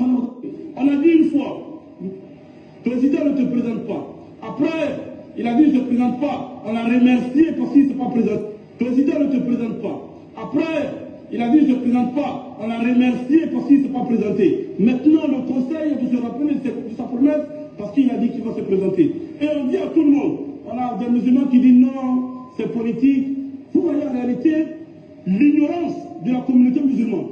on a dit une fois, le président ne te présente pas. Après, il a dit je ne te présente pas. On l'a remercié parce qu'il ne s'est pas présenté. Le président ne te présente pas. Après, il a dit je ne te présente pas. On l'a remercié parce qu'il ne s'est pas présenté. Maintenant, le conseil de se rappeler de sa promesse parce qu'il a dit qu'il va se présenter. Et on dit à tout le monde, on a des musulmans qui disent non, c'est politique. Vous voyez en réalité l'ignorance de la communauté musulmane.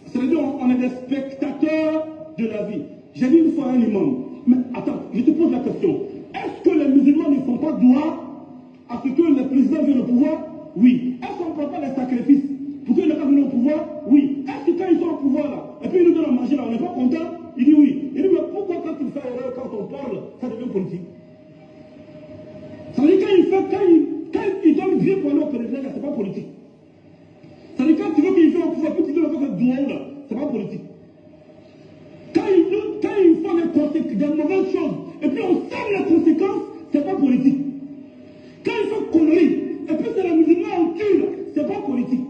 C'est-à-dire on est des spectateurs de la vie. J'ai dit une fois à un imam, mais attends, je te pose la question. Est-ce que les musulmans ne font pas droit à ce que le président vienne au pouvoir? Oui. Est-ce qu'on ne prend pas les sacrifices pour qu'il ne pas venir au pouvoir? Oui. Est-ce que quand ils sont au pouvoir là, et puis ils nous donnent à manger là, on n'est pas content? Il dit oui. Il dit mais pourquoi quand il fait erreur, quand on parle, ça devient politique? Ça veut dire quand Douaoula, c'est pas politique. Quand ils font des mauvaises choses, et puis on sait les conséquences, c'est pas politique. Quand ils font conneries, et puis c'est les musulmans en tue, c'est pas politique.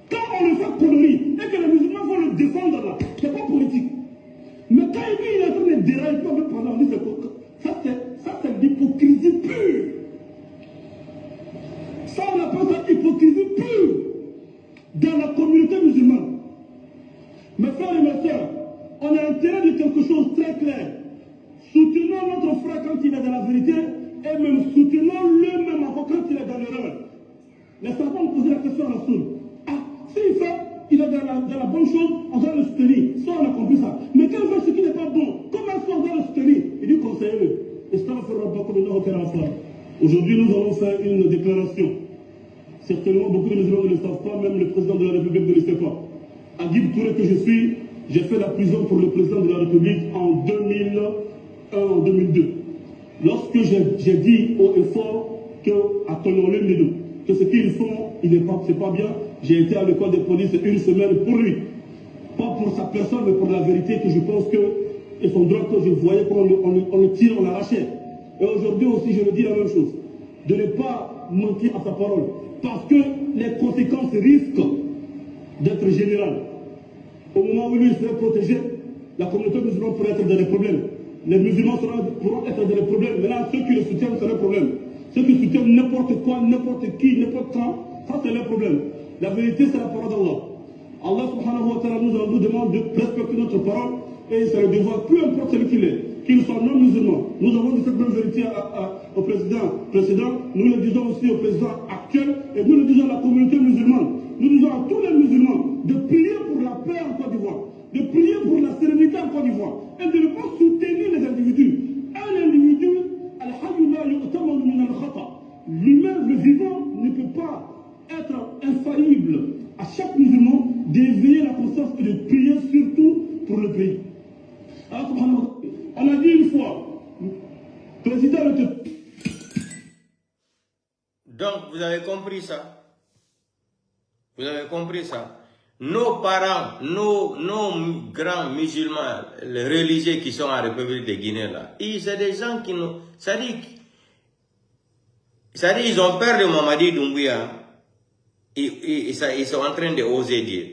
Quand on le fait conneries, et que les musulmans vont le défendre là, c'est pas politique. Mais quand il est en train de dérailler, on dit ça c'est l'hypocrisie pure. Ça on appelle ça hypocrisie pure dans la communauté musulmane. Mes frères et mes sœurs, on a intérêt de quelque chose de très clair. Soutenons notre frère quand il est dans la vérité et même soutenons-le même encore quand il est dans l'erreur. Les savants ont posé la question à la soule. Ah, s'il fait, il est dans la bonne chose, on doit le soutenir. Ça, on a compris ça. Mais quand il fait ce qui n'est pas bon, comment est-ce qu'on doit le soutenir? Il dit conseillez-le. Aujourd'hui, nous allons faire une déclaration. Certainement, beaucoup de musulmans ne le savent pas, même le président de la République ne le sait pas. Agib Touré que je suis, j'ai fait la prison pour le président de la République en 2001, en 2002. Lorsque j'ai dit haut et fort qu'attendons-le Médou, que ce qu'ils font, c'est pas bien, j'ai été à l'école de police une semaine pour lui. Pas pour sa personne, mais pour la vérité que je pense que, et son droit que je voyais qu'on le tire, on l'arrachait. Et aujourd'hui aussi, je le dis la même chose. De ne pas mentir à sa parole. Parce que les conséquences risquent d'être générales. Au moment où lui serait protégé, la communauté musulmane pourrait être dans des problèmes. Les musulmans pourront être dans des problèmes. Maintenant, ceux qui le soutiennent, c'est le problème. Ceux qui soutiennent n'importe quoi, n'importe qui, n'importe quand, ça c'est le problème. La vérité, c'est la parole d'Allah. Allah subhanahu wa ta'ala nous demande de respecter notre parole et c'est le devoir, peu importe celui qu'il est, qu'il soit non musulman. Nous avons dit cette même vérité au président précédent, nous le disons aussi au président actuel et nous le disons à la communauté musulmane. Nous disons à tous les musulmans de prier pour la paix en Côte d'Ivoire, de prier pour la sérénité en Côte d'Ivoire et de ne pas soutenir les individus. Un individu, l'humain, le vivant, ne peut pas être infaillible. À chaque musulman d'éveiller la conscience et de prier surtout pour le pays. Alors, on a dit une fois, président de... Donc, vous avez compris ça? Vous avez compris ça? Nos parents, nos grands musulmans, les religieux qui sont en République de Guinée, là, c'est des gens qui nous... C'est-à-dire, ils ont peur de Mamadi Doumbouya. Ils sont en train de oser dire.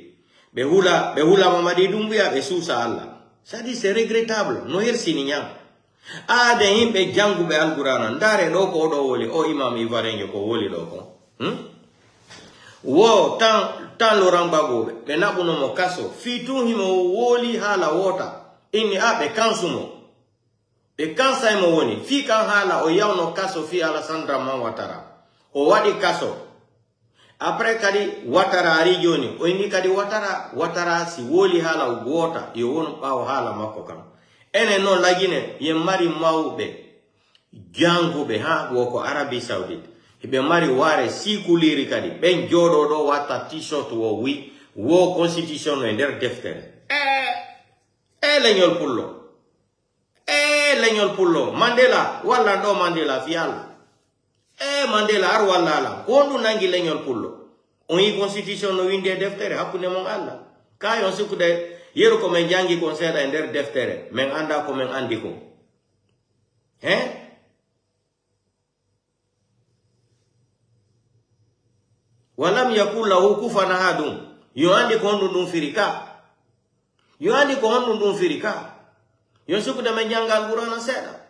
Behula Mamadi Doumbouya, Besousa Allah. C'est-à-dire, c'est regrettable. Noyer Sininya. Ah, de himbe jangu be Al-Qur'an. Ndare doko do woli. O imam Ivoirien yoko woli doko. Wo, tan Laurent Gbagbo. Be nabuno mo kaso. Fitu himo woli hala wota. Inni be kansumo. Be kansa imo woni. Fi kan hala o yawno kaso fi Alassane Dramane Ouattara. O wadi kaso. Après kadi Ouattara ari joni. O inni kadi Ouattara si woli hala ugwota. Yo wonu pawo hala mako kam. Ene non lagine ye mari maube. Jangube ha woko Arabie Saoudite. Ibe mari ware si kuliri kadi. Ben jodo do wata t-shirt wo wi. Wo constitution no ender deftere. Leñol pullo. Leñol pullo. Mandela. Walla do Mandela fiala. Mandela ar walla ala. Kondu nangi leñol pullo. On yi constitution no winde deftere. Hakune mon alla. Kayon sukude. Yero ko men jangi kon seeda e nder deftere men anda ko men andi ko walam yakul lahu kufuwan ahadun yo andi ko honɗum ɗum firika yo sukude men jangal Qur'ana seeda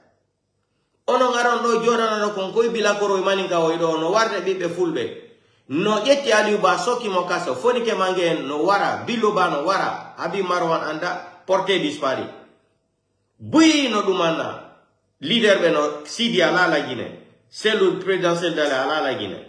ono ngaron ɗo joɗanano kon koye bilakoro e maninka o ɗo no warde ɓiɓɓe fulɓe no ƴetti Aliou Ba sokki mo kaso fonike mange en no wara Billo Ba no wara Habib Marwan anda porté disparu buyi no ɗumanna leader ɓe no Sidi alala Guinée cellule présidentiel dale alala Guinée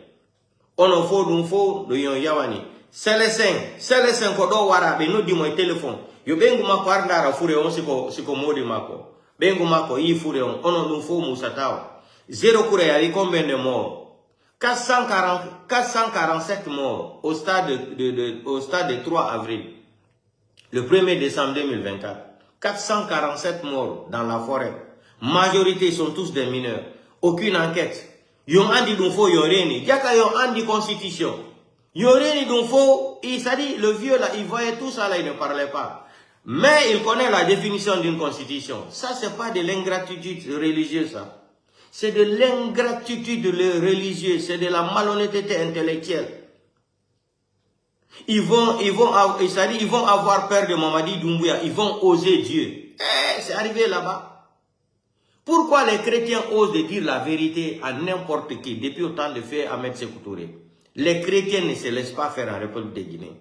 ono fo ɗum fo ɗo yon yawani Sélestin ko ɗo wara ɓe noddimo e téléphone yo ɓengu makko ardara fure on siko modi makko ɓengu makko yi fure on ono ɗum fo Moussa Taw zéro kure ari combien de morts 447 morts au stade de 3 avril. Le 1er décembre 2024. 447 morts dans la forêt. Majorité sont tous des mineurs. Aucune enquête. Yon andi dun fo yon reni. Yaka yon andi constitution. Yorini Donfo, ça dit, le vieux là, il voyait tout ça là, il ne parlait pas. Mais il connaît la définition d'une constitution. Ça, c'est pas de l'ingratitude religieuse, ça. C'est de l'ingratitude religieuse, c'est de la malhonnêteté intellectuelle. Ils vont avoir peur de Mamadi Doumbouya, ils vont oser Dieu. C'est arrivé là-bas. Pourquoi les chrétiens osent de dire la vérité à n'importe qui, depuis autant de faits à Ahmed Sékou Touré? Les chrétiens ne se laissent pas faire en République de Guinée.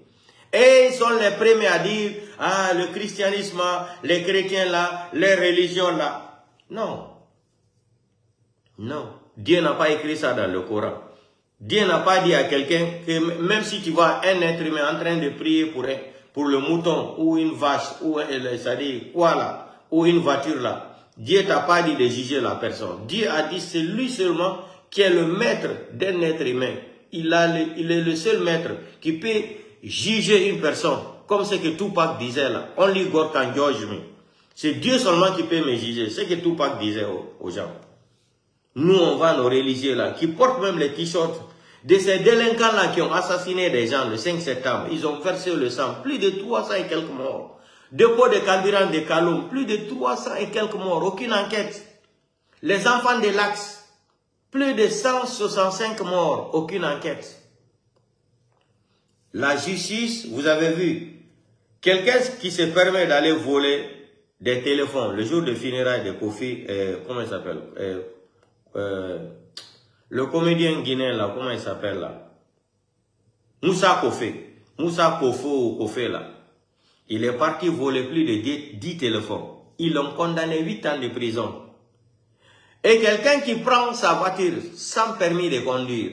Et ils sont les premiers à dire, ah, le christianisme, les chrétiens là, les religions là. Non. Non. Dieu n'a pas écrit ça dans le Coran. Dieu n'a pas dit à quelqu'un que même si tu vois un être humain en train de prier pour le mouton ou une vache ou quoi là, ou une voiture là, Dieu t'a pas dit de juger la personne. Dieu a dit c'est lui seulement qui est le maître d'un être humain. Il est le seul maître qui peut juger une personne, comme ce que Tupac disait là. Only God can judge me. C'est Dieu seulement qui peut me juger. C'est ce que Tupac disait aux gens. Nous, on va nos religieux là, qui portent même les t-shirts de ces délinquants là qui ont assassiné des gens le 5 septembre. Ils ont versé le sang. Plus de 300 et quelques morts. Dépôt de carburant de Kaloum. Plus de 300 et quelques morts. Aucune enquête. Les enfants de l'Axe. Plus de 165 morts. Aucune enquête. La justice, vous avez vu. Quelqu'un qui se permet d'aller voler des téléphones le jour de funérailles de Kofi, comment il s'appelle, le comédien guinéen là, comment il s'appelle là, Moussa Kofé. Moussa Kofo ou Kofé là. Il est parti voler plus de 10 téléphones. Ils l'ont condamné 8 ans de prison. Et quelqu'un qui prend sa voiture sans permis de conduire,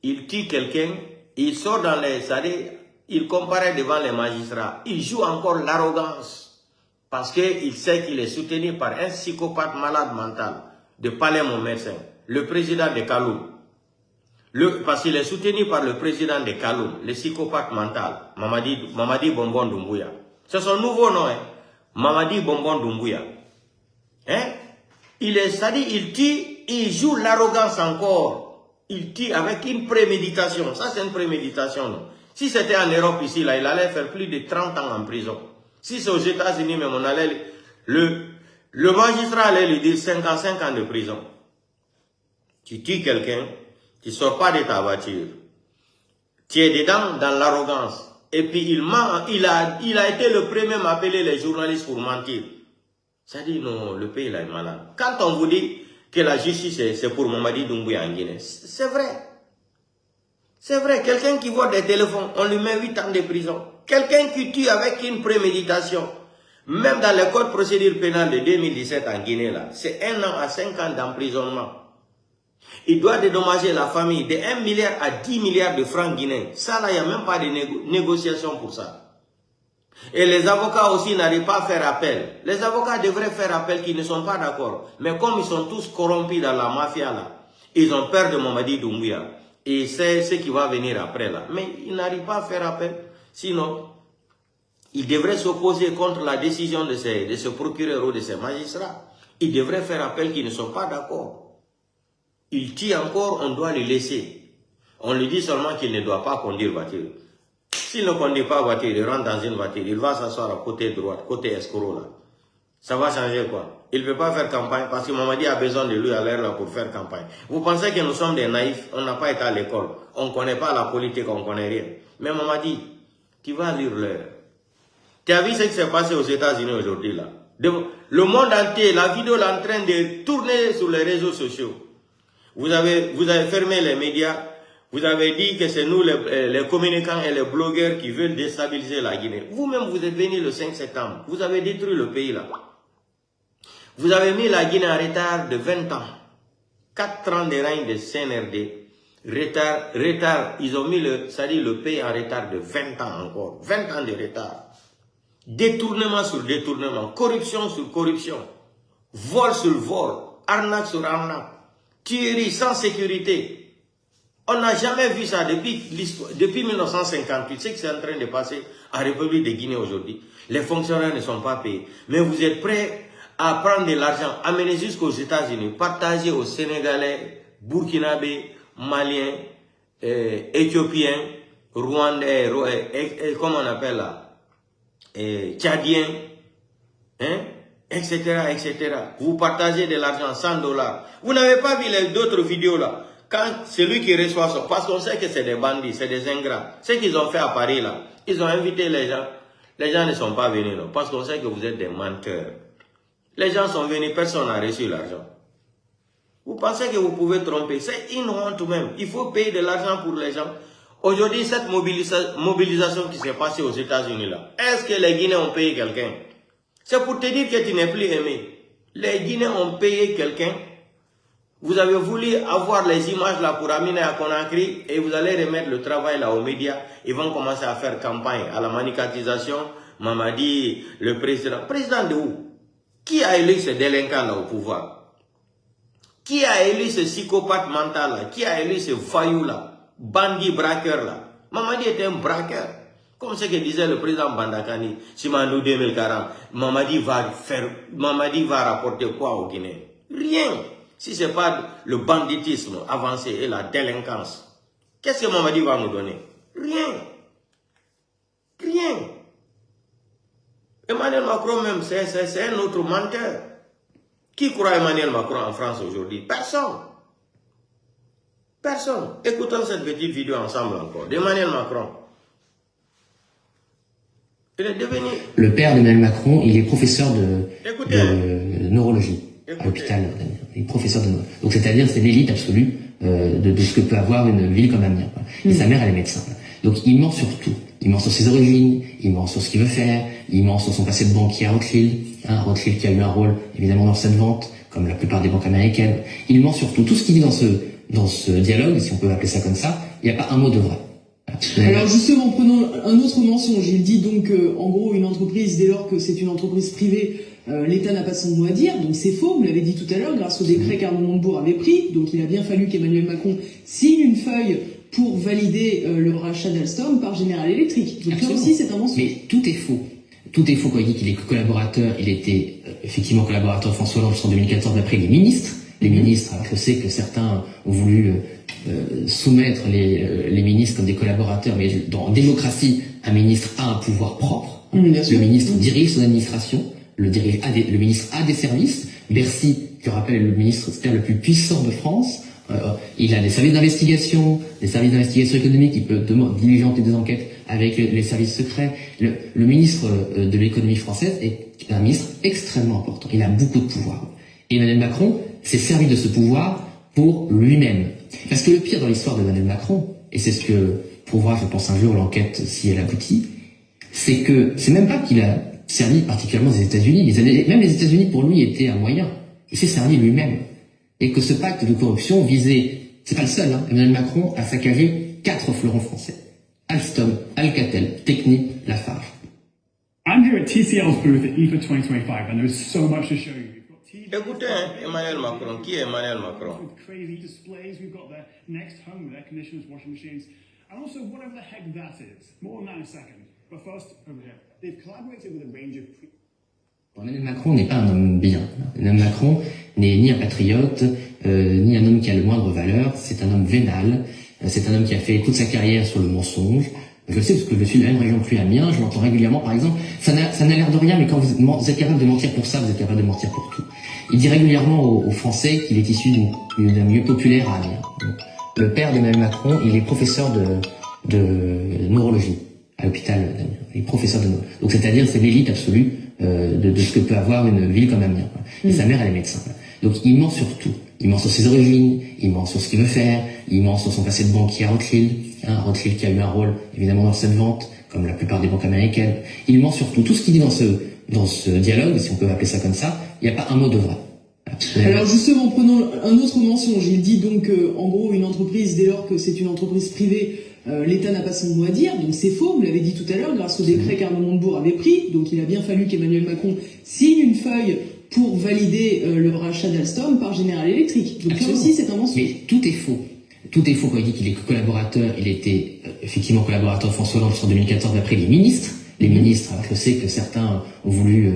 il tue quelqu'un, il sort dans les... C'est-à-dire, il comparaît devant les magistrats. Il joue encore l'arrogance. Parce qu'il sait qu'il est soutenu par un psychopathe malade mental de Palais mon médecin, le président de Kaloum. Parce qu'il est soutenu par le président de Kaloum, le psychopathe mental, Mamadi Bonbon Doumbouya. C'est son nouveau nom, hein? Mamadi Bonbon Doumbouya. Hein? C'est-à-dire, il tue, il joue l'arrogance encore. Il tue avec une préméditation. Ça, c'est une préméditation, non? Si c'était en Europe ici, là, il allait faire plus de 30 ans en prison. Si c'est aux États-Unis, même on allait... Le magistrat allait lui dire 55 ans de prison. Tu tues quelqu'un, tu ne sors pas de ta voiture. Tu es dedans dans l'arrogance. Et puis il ment. Il a été le premier à appeler les journalistes pour mentir. Ça dit non, le pays là est malade. Quand on vous dit que la justice c'est pour Mamadi Doumbouya en Guinée, c'est vrai. C'est vrai, quelqu'un qui vole des téléphones, on lui met 8 ans de prison. Quelqu'un qui tue avec une préméditation, même dans le code de procédure pénale de 2017 en Guinée, là, c'est 1 an à 5 ans d'emprisonnement. Il doit dédommager la famille de 1 milliard à 10 milliards de francs guinéens. Ça, là, il n'y a même pas de négociation pour ça. Et les avocats aussi n'arrivent pas à faire appel. Les avocats devraient faire appel qu'ils ne sont pas d'accord. Mais comme ils sont tous corrompus dans la mafia, là, ils ont peur de Mamadi Doumbouya. Et c'est ce qui va venir après, là. Mais ils n'arrivent pas à faire appel. Sinon, ils devraient s'opposer contre la décision de ce procureur ou de ces magistrats. Ils devraient faire appel qu'ils ne sont pas d'accord. Il tue encore, on doit le laisser. On lui dit seulement qu'il ne doit pas conduire voiture. S'il ne conduit pas voiture, il rentre dans une voiture, il va s'asseoir à côté droite, côté escroc là. Ça va changer quoi? Il ne peut pas faire campagne parce que Mamadi a besoin de lui à l'air là pour faire campagne. Vous pensez que nous sommes des naïfs? On n'a pas été à l'école. On ne connaît pas la politique, on ne connaît rien. Mais Mamadi, tu vas lire l'heure. Tu as vu ce qui s'est passé aux États-Unis aujourd'hui là? Le monde entier, la vidéo est en train de tourner sur les réseaux sociaux. Vous avez fermé les médias. Vous avez dit que c'est nous les communicants et les blogueurs qui veulent déstabiliser la Guinée. Vous-même, vous êtes venus le 5 septembre. Vous avez détruit le pays là. Vous avez mis la Guinée en retard de 20 ans. 4 ans de règne de CNRD. Retard. Ils ont mis le pays en retard de 20 ans encore. 20 ans de retard. Détournement sur détournement. Corruption sur corruption. Vol sur vol. Arnaque sur arnaque. Tuerie sans sécurité. On n'a jamais vu ça depuis 1958, ce qui est en train de passer en République de Guinée aujourd'hui. Les fonctionnaires ne sont pas payés. Mais vous êtes prêts à prendre de l'argent, amener jusqu'aux États-Unis, partager aux Sénégalais, Burkinabés, Maliens, Éthiopiens, Rwandais, comment on appelle là, Tchadiens, hein, etc., etc. Vous partagez de l'argent, $100. Vous n'avez pas vu les d'autres vidéos là? Quand celui qui reçoit ça, parce qu'on sait que c'est des bandits, c'est des ingrats. Ce qu'ils ont fait à Paris là, ils ont invité les gens. Les gens ne sont pas venus, non, parce qu'on sait que vous êtes des menteurs. Les gens sont venus, personne n'a reçu l'argent. Vous pensez que vous pouvez tromper? C'est une honte même. Il faut payer de l'argent pour les gens. Aujourd'hui, cette mobilisation qui s'est passée aux États-Unis là, est-ce que les Guinéens ont payé quelqu'un? C'est pour te dire que tu n'es plus aimé. Les Guinéens ont payé quelqu'un. Vous avez voulu avoir les images là pour Amina Conakry et vous allez remettre le travail là aux médias. Ils vont commencer à faire campagne à la manicatisation. Mamadi, le président. Président de où? Qui a élu ce délinquant là au pouvoir? Qui a élu ce psychopathe mental là? Qui a élu ce voyou là? Bandit braqueur là? Mamadi était un braqueur. Comme ce que disait le président Bandakani, Simandou 2040, Mamadi va rapporter quoi au Guinée? Rien. Si ce n'est pas le banditisme avancé et la délinquance, qu'est-ce que Mamadi va nous donner? Rien. Rien. Emmanuel Macron même, c'est un autre menteur. Qui croit Emmanuel Macron en France aujourd'hui? Personne. Personne. Écoutons cette petite vidéo ensemble encore d'Emmanuel Macron. Il est devenu... Le père d'Emmanuel Macron, il est professeur de neurologie à l'hôpital. Il est professeur de neurologie. Donc c'est-à-dire c'est l'élite absolue de ce que peut avoir une ville comme Amiens. Et sa mère, elle est médecin. Donc il ment sur tout. Il ment sur ses origines, il ment sur ce qu'il veut faire, il ment sur son passé de banquier à Rothschild. Rothschild qui a eu un rôle évidemment dans cette vente, comme la plupart des banques américaines. Il ment sur tout. Tout ce qu'il dit dans ce dialogue, si on peut appeler ça comme ça, il n'y a pas un mot de vrai. Alors justement, prenons un autre mensonge. Il dit donc en gros une entreprise, dès lors que c'est une entreprise privée, l'État n'a pas son mot à dire. Donc c'est faux, vous l'avez dit tout à l'heure, grâce au décret qu'Arnaud Montebourg avait pris. Donc il a bien fallu qu'Emmanuel Macron signe une feuille pour valider le rachat d'Alstom par General Electric. Donc là aussi c'est un mensonge. Mais tout est faux. Tout est faux quand il dit qu'il est collaborateur. Il était effectivement collaborateur de François Hollande jusqu'en 2014 d'après les ministres. Les ministres, alors je sais que certains ont voulu soumettre les ministres comme des collaborateurs, mais en démocratie, un ministre a un pouvoir propre. Le ministre dirige son administration, le ministre a des services. Bercy, je rappelle, le ministre le plus puissant de France. Il a des services d'investigation économique, il peut diligenter des enquêtes avec les services secrets. Le ministre de l'économie française est un ministre extrêmement important. Il a beaucoup de pouvoir. Et Emmanuel Macron s'est servi de ce pouvoir pour lui-même. Parce que le pire dans l'histoire d'Emmanuel Macron, et c'est ce que prouvera, je pense, un jour l'enquête si elle aboutit, c'est que c'est même pas qu'il a servi particulièrement les États-Unis. Même les États-Unis pour lui étaient un moyen. Il s'est servi lui-même. Et que ce pacte de corruption visait, c'est pas le seul, Emmanuel Macron a saccagé 4 fleurons français. Alstom, Alcatel, Technip, Lafarge. I'm here at TCL's booth at IFA 2025 and there's so much to show you. Écoutez, Emmanuel Macron. Qui est Emmanuel Macron? With crazy displays, we've got the next home with air conditioners, washing machines, and also whatever the heck that is. More on that in a second. But first, over here. They've collaborated with a range of... Emmanuel Macron n'est pas un homme bien. Emmanuel Macron n'est ni un patriote, ni un homme qui a le moindre valeur. C'est un homme vénal. C'est un homme qui a fait toute sa carrière sur le mensonge. Je sais parce que je suis de la même région que lui, Amiens. Je l'entends régulièrement, par exemple. Ça n'a l'air de rien, mais quand vous êtes capable de mentir pour ça, vous êtes capable de mentir pour tout. Il dit régulièrement aux Français qu'il est issu d'un milieu populaire à Amiens. Le père d'Emmanuel Macron, il est professeur de neurologie à l'hôpital d'Amiens. Il est professeur de neurologie. Donc c'est-à-dire c'est l'élite absolue de ce que peut avoir une ville comme Amiens. Et sa mère, elle est médecin. Donc il ment sur tout. Il ment sur ses origines, il ment sur ce qu'il veut faire, il ment sur son passé de banquier à Rothschild. Rothschild qui a eu un rôle évidemment dans cette vente, comme la plupart des banques américaines. Il ment sur tout. Tout ce qu'il dit dans ce dialogue, si on peut appeler ça comme ça, il n'y a pas un mot de vrai. Alors justement, prenons un autre mensonge. Il dit donc en gros une entreprise, dès lors que c'est une entreprise privée, l'État n'a pas son mot à dire. Donc c'est faux, vous l'avez dit tout à l'heure, grâce au décret qu'Arnaud Montebourg avait pris. Donc il a bien fallu qu'Emmanuel Macron signe une feuille pour valider le rachat d'Alstom par General Electric. Donc là aussi c'est un mensonge. Mais tout est faux. Tout est faux quand il dit qu'il est collaborateur. Il était effectivement collaborateur de François Hollande jusqu'en 2014 d'après les ministres. Les ministres, alors je sais que certains ont voulu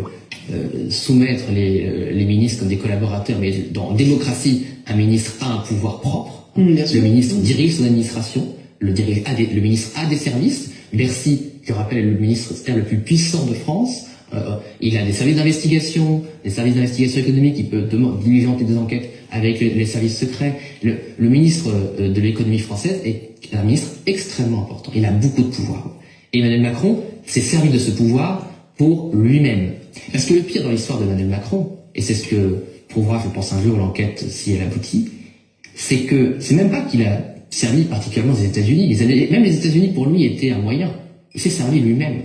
soumettre les ministres comme des collaborateurs, mais en démocratie, un ministre a un pouvoir propre. Le ministre dirige son administration, le ministre a des services. Bercy, je rappelle, est le ministère le plus puissant de France. Il a des services d'investigation économique, il peut diligenter des enquêtes avec les services secrets. Le ministre de l'économie française est un ministre extrêmement important. Il a beaucoup de pouvoir. Et Emmanuel Macron s'est servi de ce pouvoir pour lui-même. Parce que le pire dans l'histoire d'Emmanuel Macron, et c'est ce que prouvera, je pense, un jour l'enquête si elle aboutit, c'est que c'est même pas qu'il a servi particulièrement les États-Unis. Même les États-Unis pour lui étaient un moyen. Il s'est servi lui-même.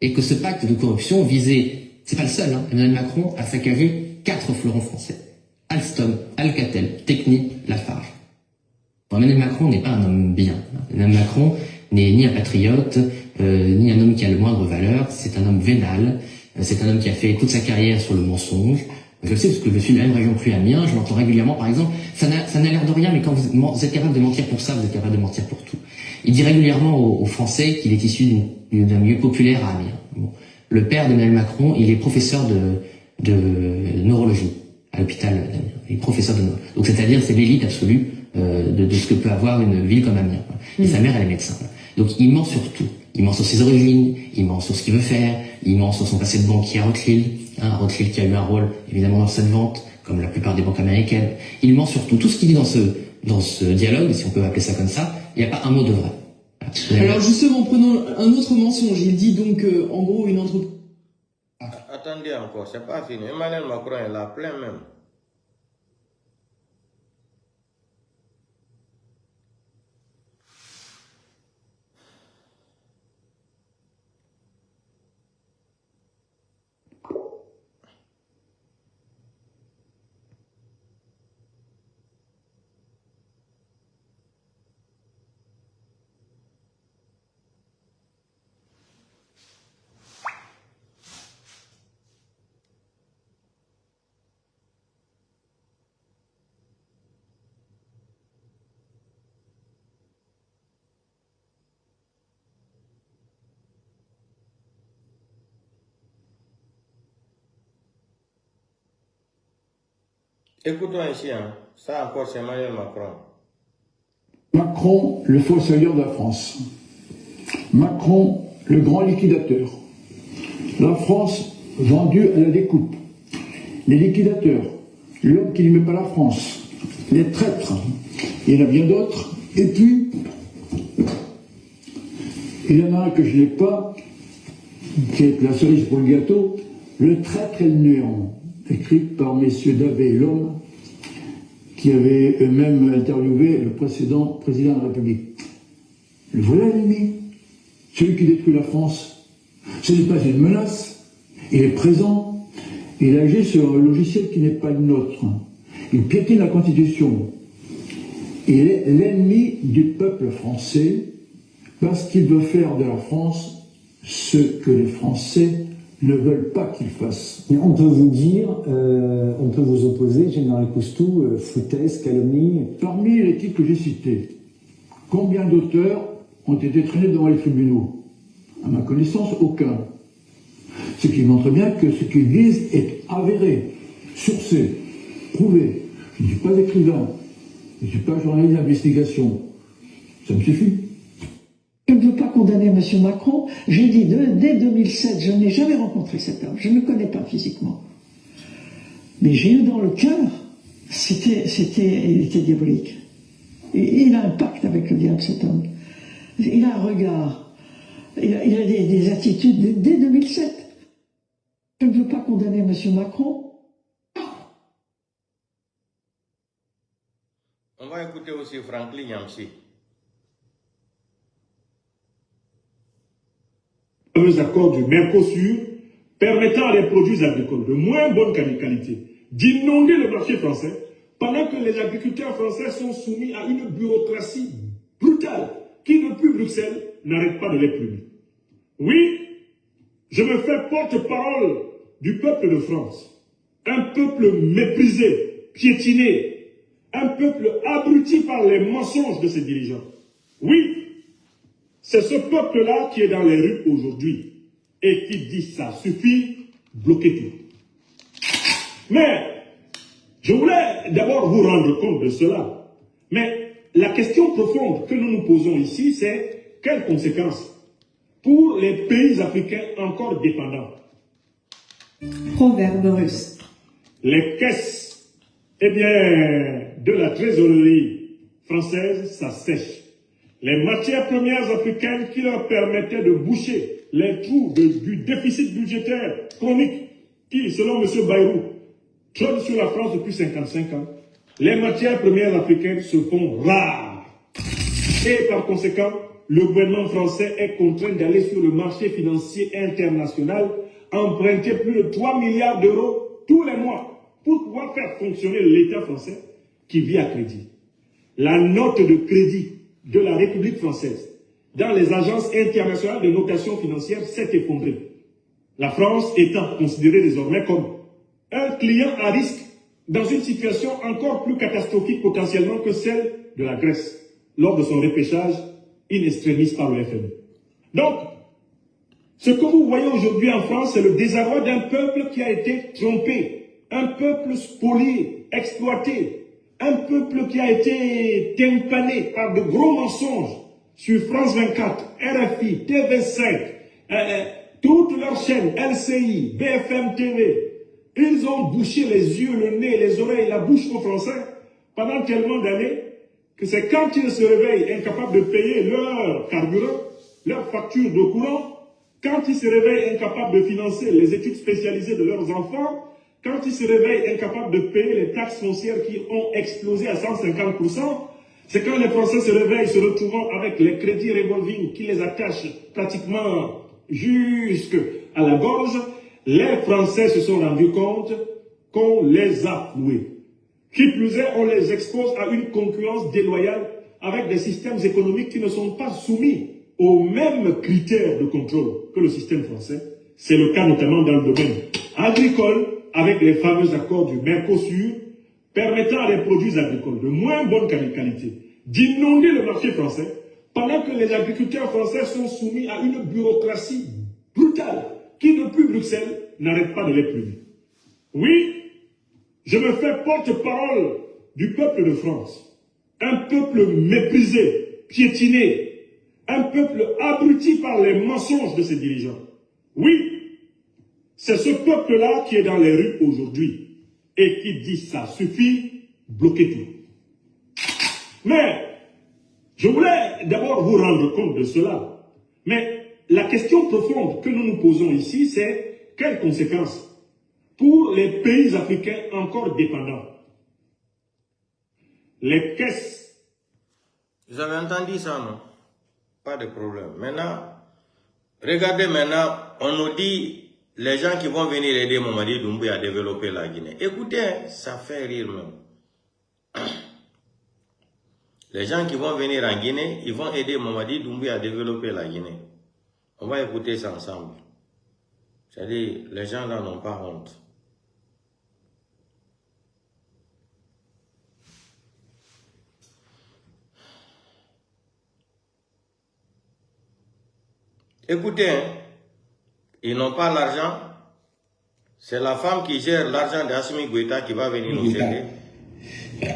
Et que ce pacte de corruption visait, c'est pas le seul, hein, Emmanuel Macron a saccagé 4 fleurons français. Alstom, Alcatel, Technip, Lafarge. Bon, Emmanuel Macron n'est pas un homme bien. Emmanuel Macron n'est ni un patriote, ni un homme qui a le moindre valeur. C'est un homme vénal. C'est un homme qui a fait toute sa carrière sur le mensonge. Je le sais parce que je suis de la même région que lui, Amiens. Je l'entends régulièrement, par exemple. Ça n'a l'air de rien, mais quand vous êtes capable de mentir pour ça, vous êtes capable de mentir pour tout. Il dit régulièrement aux Français qu'il est issu d'un milieu populaire à Amiens. Bon. Le père d'Emmanuel Macron, il est professeur de neurologie à l'hôpital d'Amiens. Il est professeur de neurologie. Donc c'est-à-dire c'est l'élite absolue de ce que peut avoir une ville comme Amiens. Et sa mère, elle est médecin. Donc il ment sur tout. Il ment sur ses origines, il ment sur ce qu'il veut faire, il ment sur son passé de banquier à Rothschild. Rothschild qui a eu un rôle évidemment dans cette vente, comme la plupart des banques américaines. Il ment sur tout. Tout ce qu'il dit dans ce dialogue, si on peut appeler ça comme ça, il n'y a pas un mot de vrai. Alors justement, prenons un autre mensonge. Il dit donc, en gros, une entreprise... Attendez encore, c'est pas fini. Emmanuel Macron est là, plein même. Écoutons ici, hein. Ça encore c'est Emmanuel Macron. Macron, le fossoyeur de la France. Macron, le grand liquidateur. La France vendue à la découpe. Les liquidateurs, l'homme qui n'aimait pas la France. Les traîtres, il y en a bien d'autres. Et puis, il y en a un que je n'ai pas, qui est la cerise pour le gâteau, Le traître et le néant, écrit par messieurs Davé et L'Homme, qui avaient eux-mêmes interviewé le précédent président de la République. Le voilà l'ennemi, celui qui détruit la France. Ce n'est pas une menace, il est présent, il agit sur un logiciel qui n'est pas le nôtre. Il piétine la Constitution. Il est l'ennemi du peuple français parce qu'il veut faire de la France ce que les Français ne veulent pas qu'il fasse. On peut vous dire, on peut vous opposer, Général Coustou, foutaise, calomnie. Parmi les titres que j'ai cités, combien d'auteurs ont été traînés devant les tribunaux? À ma connaissance, aucun. Ce qui montre bien que ce qu'ils disent est avéré, sourcé, prouvé. Je ne suis pas écrivain, je ne suis pas journaliste d'investigation. Ça me suffit. Je ne veux pas condamner M. Macron. J'ai dit dès 2007, je n'ai jamais rencontré cet homme. Je ne le connais pas physiquement. Mais j'ai eu dans le cœur, il était diabolique. Et il a un pacte avec le diable, cet homme. Il a un regard. Il a des attitudes dès 2007. Je ne veux pas condamner M. Macron. On va écouter aussi Franklin Yamsi. Les accords du Mercosur permettant à des produits agricoles de moins bonne qualité d'inonder le marché français pendant que les agriculteurs français sont soumis à une bureaucratie brutale qui, depuis Bruxelles, n'arrête pas de les plumer. Oui, je me fais porte-parole du peuple de France, un peuple méprisé, piétiné, un peuple abruti par les mensonges de ses dirigeants. Oui, c'est ce peuple-là qui est dans les rues aujourd'hui et qui dit ça suffit, bloquez tout. Mais je voulais d'abord vous rendre compte de cela. Mais la question profonde que nous nous posons ici, c'est quelles conséquences pour les pays africains encore dépendants? Proverbe russe. Les caisses, eh bien, de la trésorerie française, ça sèche. Les matières premières africaines qui leur permettaient de boucher les trous du déficit budgétaire chronique qui, selon M. Bayrou, trône sur la France depuis 55 ans, les matières premières africaines se font rares. Et par conséquent, le gouvernement français est contraint d'aller sur le marché financier international, emprunter plus de 3 milliards d'euros tous les mois pour pouvoir faire fonctionner l'État français qui vit à crédit. La note de crédit de la République française dans les agences internationales de notation financière s'est effondrée. La France étant considérée désormais comme un client à risque dans une situation encore plus catastrophique potentiellement que celle de la Grèce lors de son repêchage in extremis par le FMI. Donc, ce que vous voyez aujourd'hui en France, c'est le désarroi d'un peuple qui a été trompé, un peuple spolié, exploité, un peuple qui a été tympané par de gros mensonges sur France 24, RFI, TV5, toutes leurs chaînes, LCI, BFM TV. Ils ont bouché les yeux, le nez, les oreilles, la bouche aux Français pendant tellement d'années que c'est quand ils se réveillent incapables de payer leur carburant, leur facture de courant, quand ils se réveillent incapables de financer les études spécialisées de leurs enfants, quand ils se réveillent incapables de payer les taxes foncières qui ont explosé à 150%, c'est quand les Français se réveillent se retrouvant avec les crédits revolving qui les attachent pratiquement jusqu'à la gorge. Les Français se sont rendus compte qu'on les a floués. Qui plus est, on les expose à une concurrence déloyale avec des systèmes économiques qui ne sont pas soumis aux mêmes critères de contrôle que le système français. C'est le cas notamment dans le domaine agricole, avec les fameux accords du Mercosur, permettant à des produits agricoles de moins bonne qualité d'inonder le marché français, pendant que les agriculteurs français sont soumis à une bureaucratie brutale qui, depuis Bruxelles, n'arrête pas de les punir. Oui, je me fais porte-parole du peuple de France, un peuple méprisé, piétiné, un peuple abruti par les mensonges de ses dirigeants. Oui, c'est ce peuple-là qui est dans les rues aujourd'hui et qui dit ça suffit, bloquez tout. Mais je voulais d'abord vous rendre compte de cela. Mais la question profonde que nous nous posons ici, c'est quelles conséquences pour les pays africains encore dépendants? Les caisses. Vous avez entendu ça, non? Pas de problème. Maintenant, regardez maintenant, on nous dit les gens qui vont venir aider Mamadi Doumbouya à développer la Guinée. Écoutez, ça fait rire même. Les gens qui vont venir en Guinée, ils vont aider Mamadi Doumbouya à développer la Guinée. On va écouter ça ensemble. C'est-à-dire, les gens là n'ont pas honte. Écoutez, hein, ils n'ont pas l'argent. C'est la femme qui gère l'argent d'Assimi Goïta qui va venir nous aider.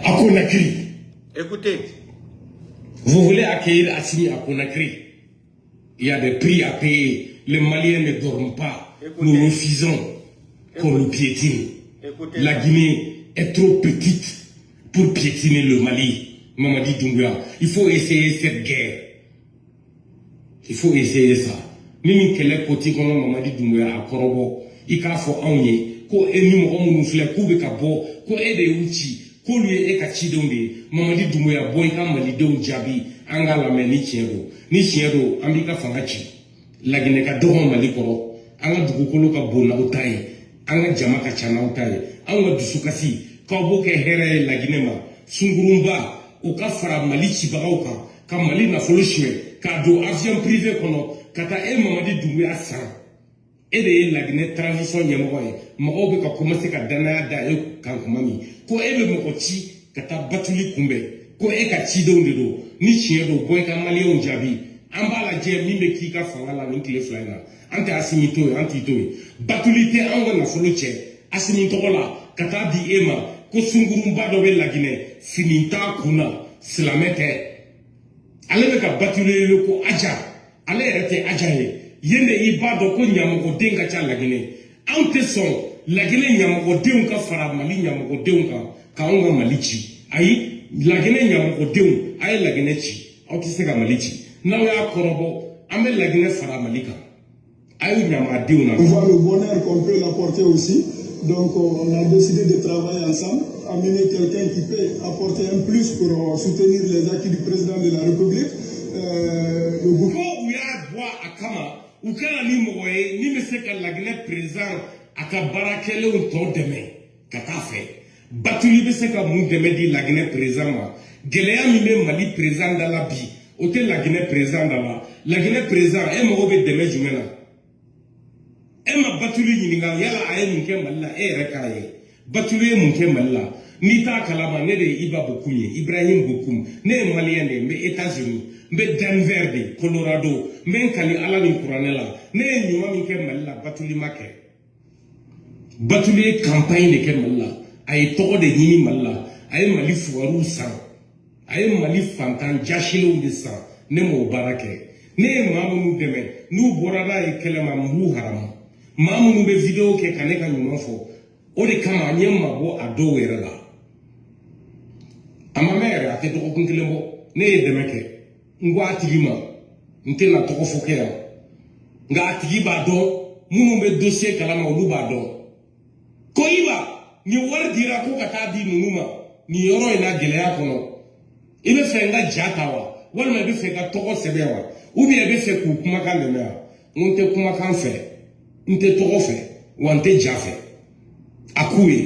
À Conakry. Écoutez. Vous voulez accueillir Assimi à Conakry. Il y a des prix à payer. Les Maliens ne dorment pas. Écoutez. Nous refusons qu'on nous piétine. Écoutez. La Guinée est trop petite pour piétiner le Mali. Mamadi Doumbouya, il faut essayer cette guerre. Il faut essayer ça. Mimi kele koti kono Mamadi Doumbouya a korobo. Ika fo anye ko eni mo omu fle ku be ka bo ko e de uchi ko lui e ka chi donde Mamadi Doumbouya boy ka Mali don jabi anga la me ni chiero ambika fanga chi la Guinée ka dogon Mali koro anga dugukolo ka bona utai anga jama ka chana utai anga dusukasi ka bo ke here la Guinée ma sungurumba o ka fara Mali chi bagauka ka Mali na foloshe ka do avion privé kono kata e Mamadi Doumbouya sa et de la Guinée transition yemogoi mako be ka commencer ka dana da e kan kumami ko e be moko chi kata batuli kumbe ko e ka chi do ndo ni chie do boy ka malien jabi ambala je mi me ki ka fangala ni kile flyna ante Assimi to anti to batuli te anga na folo che Assimi to la kata di ema ko sungurumba do be la Guinée fininta kuna silamete ale be ka batule le ko aja ale rete aja ye yende ibado ko nyamugo denga cha lagine ante son lagine nyamugo denga ka fara mali nyamugo denga ka onga malichi ayi lagine nyamugo denga ay lagine chi auti ka malichi na ya korobo ame lagine fara malika ay nyama denga on voit le bonheur qu'on peut l'apporter aussi. Donc on a décidé de travailler ensemble, amener quelqu'un qui peut apporter un plus pour soutenir les acquis du président de la République. Le gouvernement. Emma batuli yininga yala aye munke malla rekaye batuli munke malla nita kalama ne de iba bokumye Ibrahim Bokum ne malien de me États-Unis me Denver de Colorado me kali ala ni kuranela ne nyuma munke malla batuli make batuli campagne de ke malla ay to de yini malla ay mali fuwaru san ay mali fantan jashilo de san ne mo barake ne mamu deme nu borada e kelema mbu harama mamu be video ke kaneka nyuma fo o de kama nyema bo ado wera la ama mere ate to ko kilembo ne demeke ngwa atigima ntena to ko foke ya nga atigiba do munu be dossier kala ma olu ba do ko iba ni war dira ko kata di nunuma ni yoro ina gele ya kono ibe fe nga jatawa wala me be fe ka to ko sebewa ubi e be fe ku kuma kan de na nte kuma kan fe nte togo fe wante jafe akuwe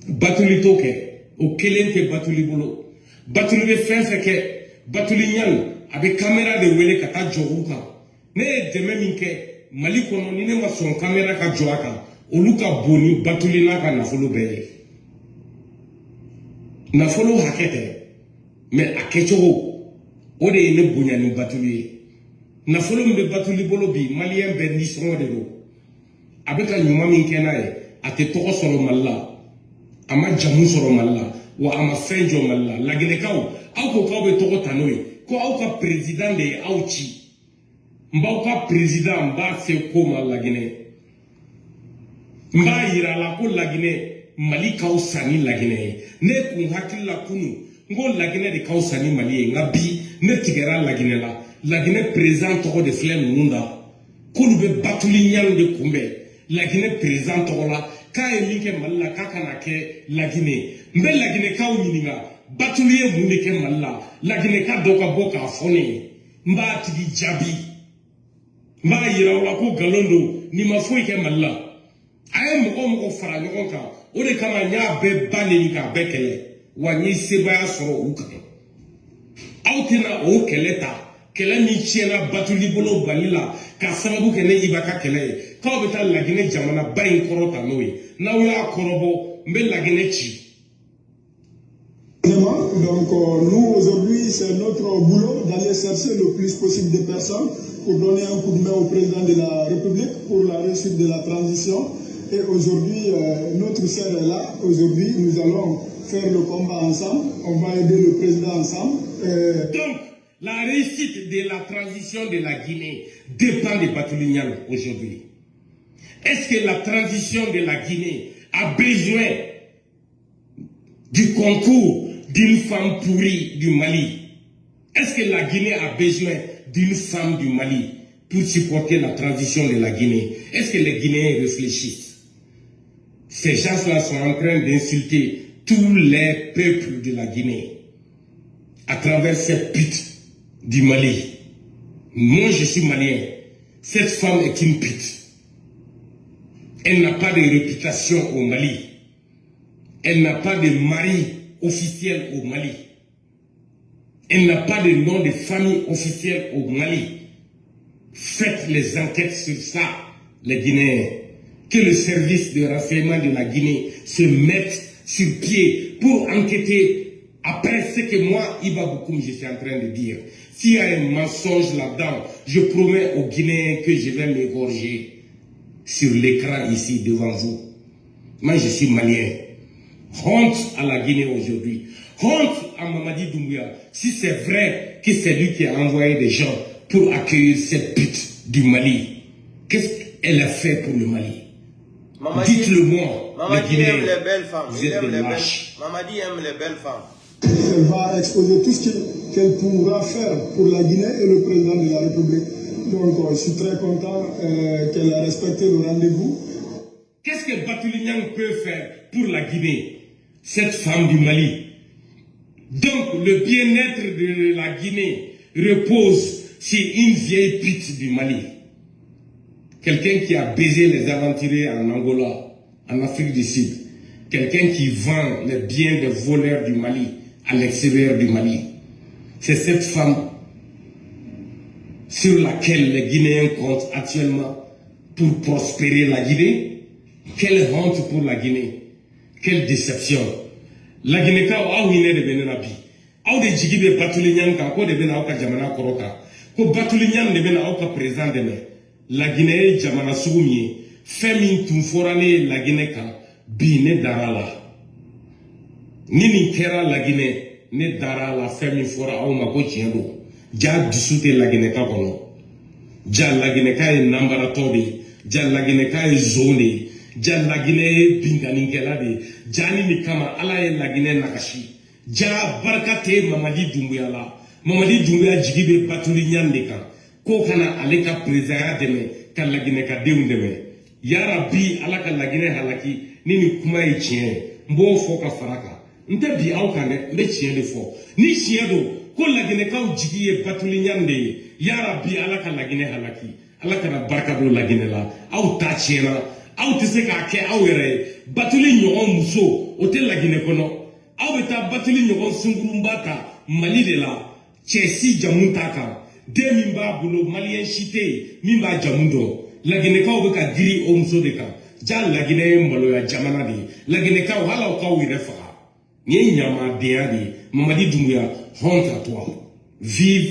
batuli toke o kelente batuli bolo batuli be fenfe ke batuli nyal abe kamera de wele kata joruka ne deme minke mali kono ni ne ma son kamera ka joaka oluka boni batuli na ka nafolo be nafolo hakete me akecho o de ne bunya ni batuli nafolo mbe batuli bolo bi malien be ni songo de do abeka nyuma min kenaye ate toko soro malla ama jamu soro malla wa ama fenjo malla lagine kaw aw ko kaw be toko tanoy ko aw ka president de aw ci mbaw ka president mba se ko ma lagine mba yira la ko lagine mali kaw sani lagine ne kun hakilla kunu ngo lagine de kaw sani mali ngabi ne tigera lagine la lagine président toko de flemme nunda kolu be batuli nyang de kumbe lagine président toko la ka e minke malla ka kana ke lagine mbe lagine ka unyinga batuli e munde ke malla lagine ka doka boka fone mba tigi jabi mba yira wala ko galondo ni mafoi ke malla aye moko fara nyoko ka o de kama nya be bale ka bekele wanyi seba soro uka autina o keleta kele mi tiena batuli bolo balila ka sababu kene ibaka kele ka obeta lagine jamana bayin korota noy na ya korobo mbe lagine chi. Donc nous aujourd'hui c'est notre boulot d'aller chercher le plus possible de personnes pour donner un coup de main au président de la République pour la réussite de la transition. Et aujourd'hui notre sœur est là. Aujourd'hui nous allons faire le combat ensemble. On va aider le président ensemble. Donc la réussite de la transition de la Guinée dépend de Batulignan aujourd'hui. Est-ce que la transition de la Guinée a besoin du concours d'une femme pourrie du Mali? Est-ce que la Guinée a besoin d'une femme du Mali pour supporter la transition de la Guinée? Est-ce que les Guinéens réfléchissent? Ces gens-là sont en train d'insulter tous les peuples de la Guinée à travers cette pute du Mali. Moi je suis malien. Cette femme est une pute. Elle n'a pas de réputation au Mali. Elle n'a pas de mari officiel au Mali. Elle n'a pas de nom de famille officiel au Mali. Faites les enquêtes sur ça, les Guinéens. Que le service de renseignement de la Guinée se mette sur pied pour enquêter après ce que moi, Iba Bokoum, je suis en train de dire. S'il y a un mensonge là-dedans, je promets aux Guinéens que je vais m'égorger sur l'écran ici devant vous. Moi, je suis malien. Honte à la Guinée aujourd'hui. honte à Mamadi Doumbouya, si c'est vrai que c'est lui qui a envoyé des gens pour accueillir cette pute du Mali, qu'est-ce qu'elle a fait pour le Mali? Dites-le-moi, Mamadi les aime Guinéens, les belles femmes. vous êtes des lâches. Mamadi aime les belles femmes. Elle va exposer tout ce qu'elle pourra faire pour la Guinée et le président de la République. Donc je suis très content qu'elle a respecté le rendez-vous. Qu'est-ce que Batulignan peut faire pour la Guinée, cette femme du Mali? Donc le bien-être de la Guinée repose sur une vieille pute du Mali. Quelqu'un qui a baisé les aventuriers en Angola, en Afrique du Sud. Quelqu'un qui vend les biens des voleurs du Mali à l'extérieur du Mali. C'est cette femme sur laquelle les Guinéens comptent actuellement pour prospérer la Guinée. Quelle honte pour la Guinée. Quelle déception. La Guinée, quand on est de Benenabi, on est de Batulignan, quand on est de Jamana Koroka, quand Batulignan est présent demain. La Guinée jamana soumie femi tumforane la Guinée kan bi darala nini kera la Guinée ne darala femi fora aw mako tiendo ja dusute la Guinée ka kono ja la Guinée ka e nambara tobe ja la Guinée ka e zone ja la Guinée bingani kela de jani ni kama ala e la Guinée nakashi ja barkate Mamadi Doumbouya jigibe Batulignan de kan ko kana ale ka président deme ka la Guinée ka denw deme ya rabbi ala ka la Guinée halaki ni kuma ye tiɲɛ mbo fo ka faraka nte bi aw kan dɛ nbe tiɲɛ de fɔ ni tiɲɛ do ko la Guinée kaw jigi ye Batulignan de ye ya rabbi ala ka la Guinée halaki ala kana barika do la Guinée la aw ta tiɲɛna aw tɛ se k'a kɛ aw yɛrɛ ye Batuli ɲɔgɔn muso o tɛ la Guinée kɔnɔ aw bɛ taa Batuli ɲɔgɔn sunkurunba ta Mali de la cɛ si jamu t'a kan den min b'a bolo maliyɛn si tɛ yen min b'a jamu dɔn laginɛkaw bɛ ka giri o muso de kan ja laginɛ ye maloya jamana de ye laginɛkaw hali aw k'aw yɛrɛ faga nin ye ɲamadenya de ye Mamadi Doumbouya honte à toi vive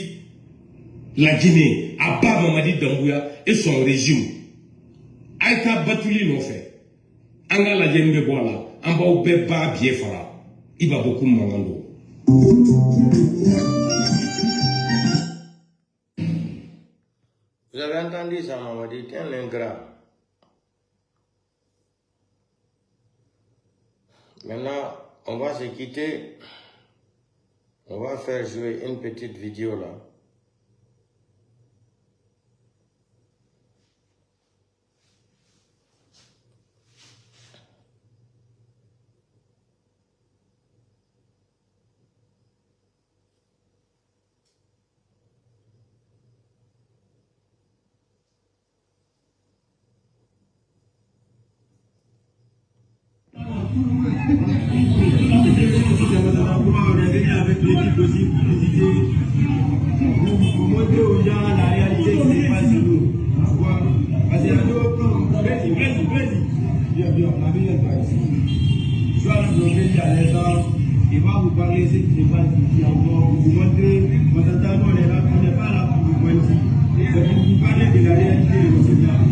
la Guinée à bas Mamadi Doumbouya et son régime a ye taa Batuli nɔfɛ an ka lajɛ min bɛ bɔ a la an b'aw bɛɛ ba biɲɛ fara i b'a fɔ ko mankan don. Vous avez entendu ça, Mamadi, t'es un ingrat. Maintenant, on va se quitter. On va faire jouer une petite vidéo là. Avec l'équipe aussi pour visiter, pour montrer aux gens la réalité qui se passe chez nous. Parce qu'il y a d'autres, vas-y, bien, on a bien pas ici. Je dois nous donner à l'instant, il va vous parler de ce qui se passe ici encore, vous montrer, on n'est pas là pour vous mentir, c'est pour vous parler de la réalité de ce temps.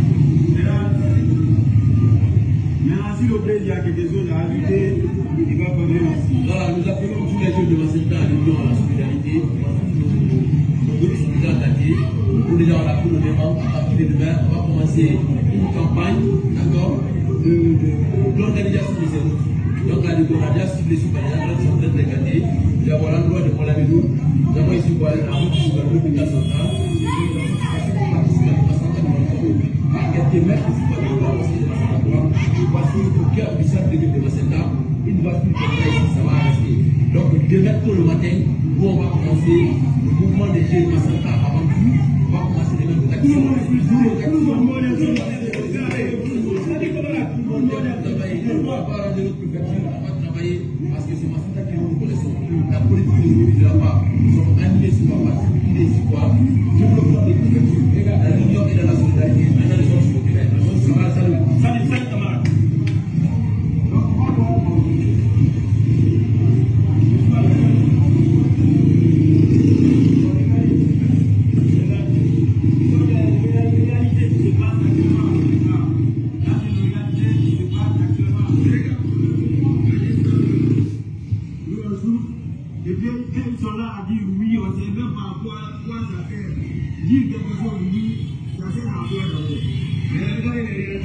Maintenant, si le président a quelque chose à ajouter, il va parler aussi. Voilà, nous appelons tous les jeunes de Macenta à l'union à la solidarité. Nos groupes sont déjà attaqués. Nous déjà on a pris le débat. À partir de demain, on va commencer une campagne, d'accord, d'organisation des émeutes. Donc on a déjà ciblé sur les gens qui sont en train de regarder. Nous avons l'endroit de Molamedou. Nous avons ici la route sur le l'hôpital central. Quelques mètres ici pour aller voir aussi les endroits. Voici au cœur du centre de ville de Macenta. Une voiture comme ça ici, ça va rester. Donc demain tôt le matin, où on va commencer le mouvement des jeunes Macenta avant tout. On va commencer les mêmes actions. On va pas rendre notre préfecture, on va travailler parce que c'est Macenta qui nous connaissons. La politique de nous, de la part, nous sommes animés sur la partie, il est sur quoi. Développement des préfectures, la l'union et la solidarité. Maintenant, les gens sur le terrain. Salut, camarades.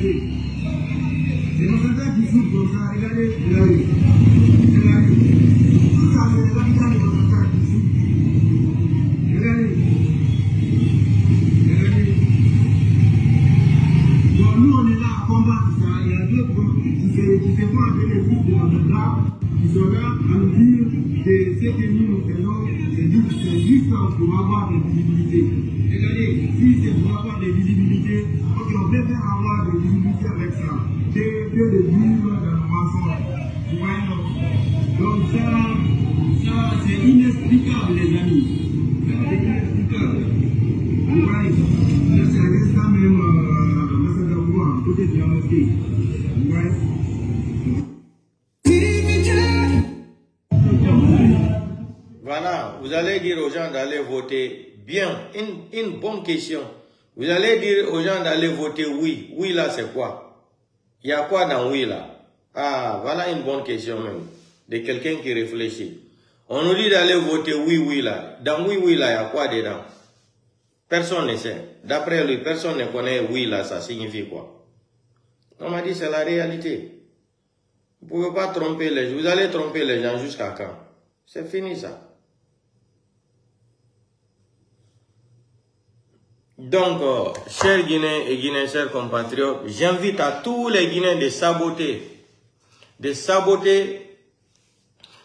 manifester. C'est nos soldats qui souffrent comme ça. Regardez. Regardez. Tout ça, c'est les habitants de nos soldats qui souffrent. Regardez. Donc nous, on est là à combattre ça. Il y a d'autres qui se font appeler les fils de nos soldats, qui sont là à nous dire que ce que nous faisons, c'est juste pour avoir de visibilité. Regardez, si c'est pour avoir de visibilité, ok, on peut faire avoir de visibilité avec ça. Que de vivre dans nos mensonges. Vous voyez, donc ça c'est inexplicable, les amis. Ça, c'est inexplicable. Vous voyez, là, c'est avec ça même, à côté de la mosquée. Vous voyez. Voilà, vous allez dire aux gens d'aller voter bien. Une bonne question. Vous allez dire aux gens d'aller voter oui. Oui là c'est quoi? Il y a quoi dans oui là? Ah, voilà une bonne question même. De quelqu'un qui réfléchit. On nous dit d'aller voter oui, oui là. Dans oui, oui là, il y a quoi dedans? Personne ne sait. D'après lui, personne ne connaît oui là, ça signifie quoi? On m'a dit c'est la réalité. Vous ne pouvez pas tromper les gens. Vous allez tromper les gens jusqu'à quand? C'est fini ça. Donc, chers Guinéens et Guinéens, chers compatriotes, j'invite à tous les Guinéens de saboter,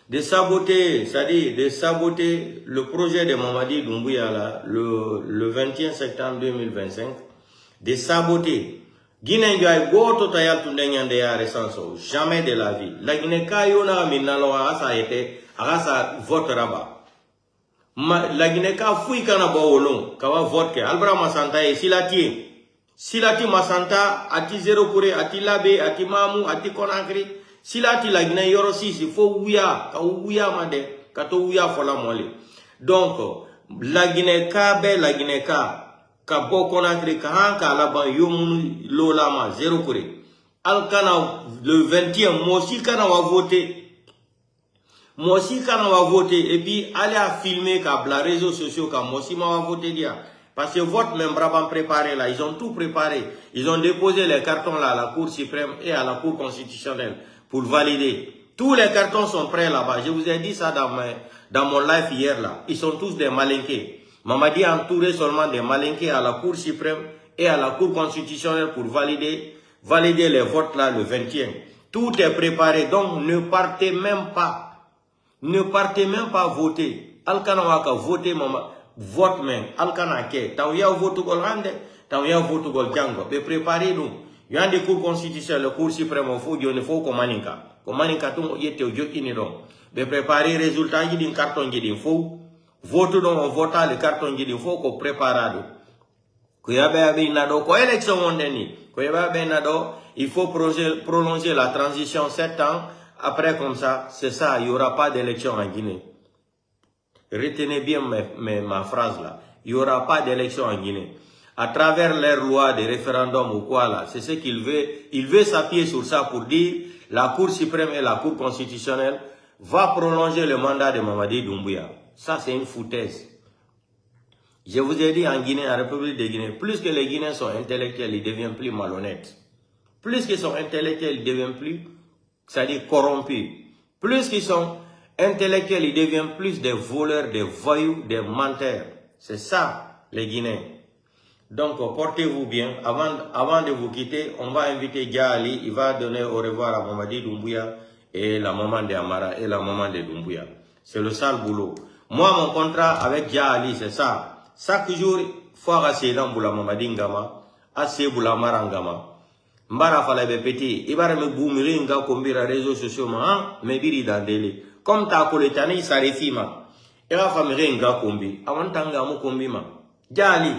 c'est-à-dire de saboter le projet de Mamadi Doumbouya là, le 21 septembre 2025, de saboter. Guinée Guay Goto Tayal Tundenyan de Yare Sanso, jamais de la vie. La Guinée Kayona Minalo Asa été, Asa vote rabat. La Guinée ka fouille kana bawolon kawa vote ke albra masanta e silati masanta ati zero kure ati labe ati mamu ati konakri silati la Guinée yoro sisi fo wuya ka wuya made ka to wuya fola mole. Donc la Guinée ka bo konakri ka hanka la ban yomun lola ma zero kure alkana le 21 mosi kana wa voter. Moi aussi, quand on va voter, et puis aller à filmer, quand les réseaux sociaux, quand moi aussi, on va voter, parce que votre même Brabant préparé là, ils ont tout préparé. Ils ont déposé les cartons là à la Cour suprême et à la Cour constitutionnelle pour valider. Tous les cartons sont prêts là-bas. Je vous ai dit ça dans mon live hier là. Ils sont tous des malinqués. Mamadi a entouré seulement des malinqués à la Cour suprême et à la Cour constitutionnelle pour valider les votes là le 21. Tout est préparé, donc ne partez même pas. Ne partez même pas voter. Alkana waka voter mama vote même. Alkana ke. Tawya vote gol hande. Tawya vote gol jango. Be préparez nous. Il y a des cours constitutionnels, le cours suprême, il faut komaninka. Komaninka tout yete o jokini don. Be préparer résultat yi din carton yi din faut. Vote don on vota le carton yi din faut ko préparado. Ko yabe nado ko élection wondeni. Ko yabe nado il faut prolonger la transition 7 ans. Après, comme ça, c'est ça, il n'y aura pas d'élection en Guinée. Retenez bien ma phrase là. Il n'y aura pas d'élection en Guinée. À travers les lois des référendums ou quoi là, c'est ce qu'il veut. Il veut s'appuyer sur ça pour dire la Cour suprême et la Cour constitutionnelle va prolonger le mandat de Mamadi Doumbouya. Ça, c'est une foutaise. Je vous ai dit en Guinée, en République de Guinée, plus que les Guinéens sont intellectuels, ils deviennent plus malhonnêtes. Plus qu'ils sont intellectuels, ils deviennent plus, c'est-à-dire corrompus. Plus qu'ils sont intellectuels, ils deviennent plus des voleurs, des voyous, des menteurs. C'est ça, les Guinéens. Donc, portez-vous bien. Avant de vous quitter, on va inviter Dia Ali. Il va donner au revoir à Mamadi Doumbouya et la maman de Amara et la maman de Doumbouya. C'est le sale boulot. Moi, mon contrat avec Dia Ali, c'est ça. Chaque jour, faut assez d'amboula Mamadi Ngama, assez boula Marangama. Mbara fala be petit, ibara me boumiri nga kombira réseaux sociaux ma, me biri dandele. Comme ta koletani sarifi ma, ira famire nga kombi, awantanga mu kombi ma. Jali,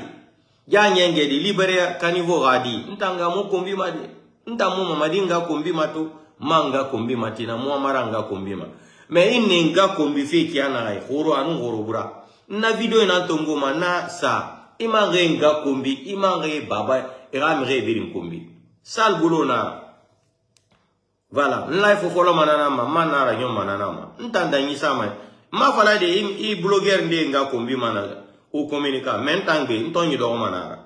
janyenge di libere kanivo radi, ntanga mu kombi ma de, ntamu Mamadi nga kombi ma to, manga kombi ma tina, mu amara nga kombi ma. Mais inne nga kombi fe kiana ay, horo anu horo bura. Na video ina tongo ma na sa, imangre nga kombi, imangre baba, ira mre birim kombi. Sal boulot na. Voilà. Nla ifo folo mananama. Manara nyon mananama. Ntanda nyisama. Ma fala de i blogger nde nga kombi manala. Ou communica. Mentangbe. Ntonyi do manara.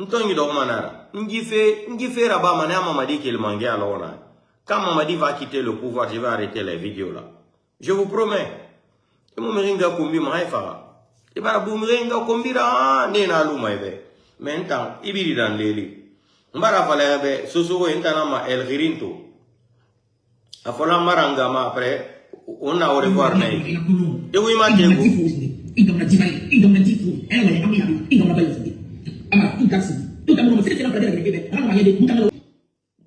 Ntongi do manara. Ngife Rabat Mané à Mamadi qu'il manguait alors là. Quand Mamadi va quitter le pouvoir, je vais arrêter les vidéos là. Je vous promets. Et mon meringa kombi maïfara. Et bara boumeringa kombira nena luma ebe. Maintenant, ibiri dans l'eli. Mbara fala ebe soso entana ma el girinto. Afola marangama après on a au revoir naïki. Et oui ma tego.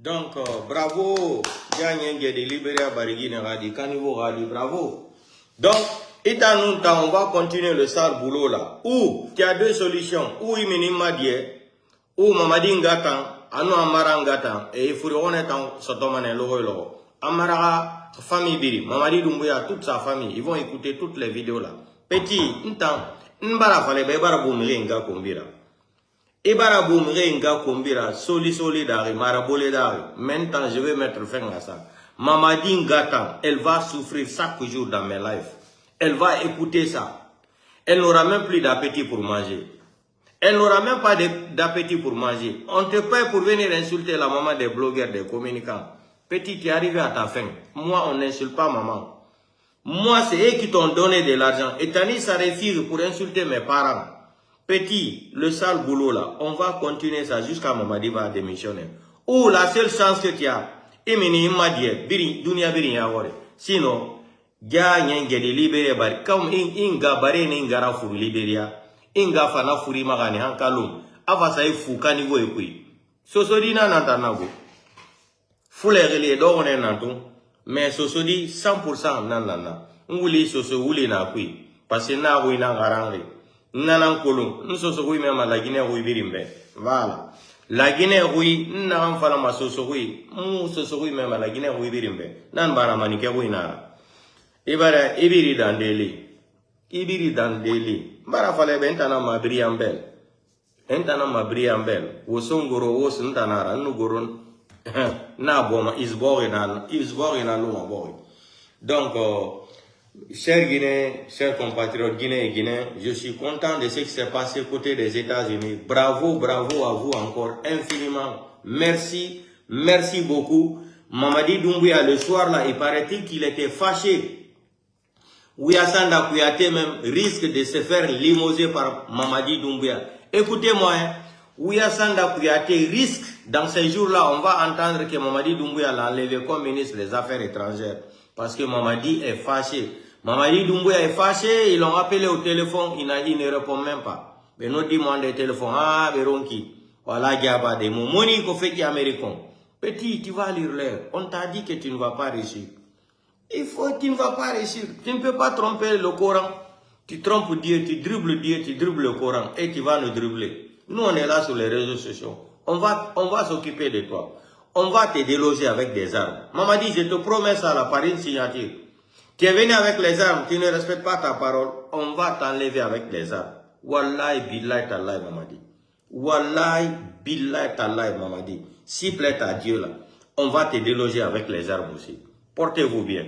Donc, bravo, Gagneng de Libéria Barigine Radi, Caniveau Radi, bravo. Donc, on va continuer le sale boulot là. Ou, il y a deux solutions. Ou Imini Madie, ou Mamadi Ngatan, Anu Amara Ngatan, et il faut reconnaître Sotomane Loro. Amara, famille Biri, Mamadi Doumbouya, toute sa famille, ils vont écouter toutes les vidéos là. Petit, Mbara fallait Bébara Boumri Nga Kombira. Ibara Boumri Nga Kombira, soli dari, marabole dari. Maintenant, je vais mettre fin à ça. Mamadi Ngatan, elle va souffrir chaque jour dans mes lives. Elle va écouter ça. Elle n'aura même plus d'appétit pour manger. Elle n'aura même pas d'appétit pour manger. On te paye pour venir insulter la maman des blogueurs, des communicants. Petit, tu es arrivé à ta fin. Moi, on n'insulte pas maman. Moi, c'est eux qui t'ont donné de l'argent. Et Tani, ça refuse pour insulter mes parents. Petit, le sale boulot là, on va continuer ça jusqu'à Mamadi va démissionner. Ou la seule chance que tu as, Imini Imadie, Biri, Dunia Biri Yawore. Sinon, Gagneng de Libéria Bari, comme Inga Bare Ningara Furu Libéria, Inga Fana Furi Magani Hankalum, Avasa Fuka Nivo Ekui. Sosodina Nantanago. Foulerele d'Orne Nanton, mais Sosodi 100% Nanana. Ouli Soso Ouli Nakui, parce que na Wina Garange. Nanan Kolon, nous sommes même à la Guinée Birimbe. Voilà. La Guinée Rouy, n'en fala ma Sosoui, Sosoui même à la Guinée Birimbe. Nan Baramanike Winara. Ibara, Ibiri dans Deli. Ibiri dans Deli. Bara fale bentana ma briambel. Entana ma briambel. Wosongoro wos ntanara, nugoron. Na boma, isbori na luma bori. Donc, chers Guinéens, chers compatriotes guinéens et guinéens, je suis content de ce qui s'est passé côté des États-Unis. Bravo, bravo à vous encore infiniment. Merci, merci beaucoup. Mamadi Doumbouya, le soir là, il paraît-il qu'il était fâché. Ouyassanda Kouyaté même risque de se faire limoger par Mamadi Doumbouya. Écoutez-moi, hein, Ouyassanda Kouyaté risque, dans ces jours-là, on va entendre que Mamadi Doumbouya l'a enlevé comme ministre des Affaires étrangères. Parce que Mamadi est fâché. Mamadi Doumbouya est fâché, ils l'ont appelé au téléphone, il ne répond même pas. Mais nous demandons des téléphones, ah, Beronki, voilà, Gaba, des momoni qu'on fait qui est américain. Petit, tu vas lire l'air. On t'a dit que tu ne vas pas réussir. Il faut que tu ne vas pas réussir. Tu ne peux pas tromper le Coran. Tu trompes Dieu, tu dribbles le Coran et tu vas nous dribbler. Nous, on est là sur les réseaux sociaux. On va s'occuper de toi. On va te déloger avec des armes. Maman dit, je te promets ça là, par une signature. Tu es venu avec les armes, tu ne respectes pas ta parole, on va t'enlever avec les armes. Wallahi billahi tallahi, maman dit. Wallahi billahi tallahi, maman dit. S'il plaît à Dieu là, on va te déloger avec les armes aussi. Portez-vous bien.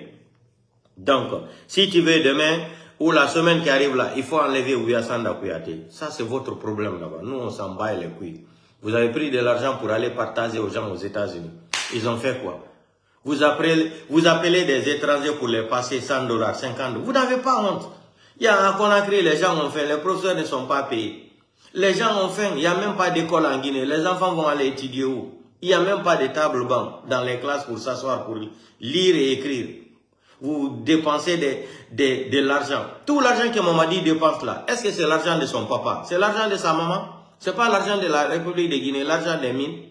Donc, si tu veux demain ou la semaine qui arrive là, il faut enlever Ouyassanda Kouyaté. Ça, c'est votre problème là-bas. Nous, on s'en bat les couilles. Vous avez pris de l'argent pour aller partager aux gens aux États-Unis. Ils ont fait quoi? Vous appelez des étrangers pour les passer $100, $50. Vous n'avez pas honte. Il y a un Conakry, les gens ont faim, les professeurs ne sont pas payés. Les gens ont faim, il n'y a même pas d'école en Guinée. Les enfants vont aller étudier où? Il n'y a même pas de table banc dans les classes pour s'asseoir, pour lire et écrire. Vous dépensez de l'argent. Tout l'argent que Mamadi dépense là, est-ce que c'est l'argent de son papa? C'est l'argent de sa maman? C'est pas l'argent de la République de Guinée, l'argent des mines?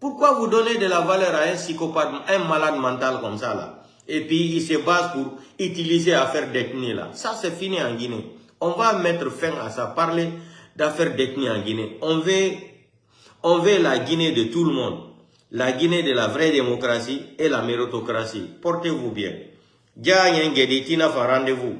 Pourquoi vous donnez de la valeur à un psychopathe, un malade mental comme ça là? Et puis il se base pour utiliser affaires d'ethnie là. Ça c'est fini en Guinée. On va mettre fin à ça, parler d'affaires d'ethnie en Guinée. On veut la Guinée de tout le monde. La Guinée de la vraie démocratie et la méritocratie. Portez-vous bien. Dia Tina fa rendez-vous.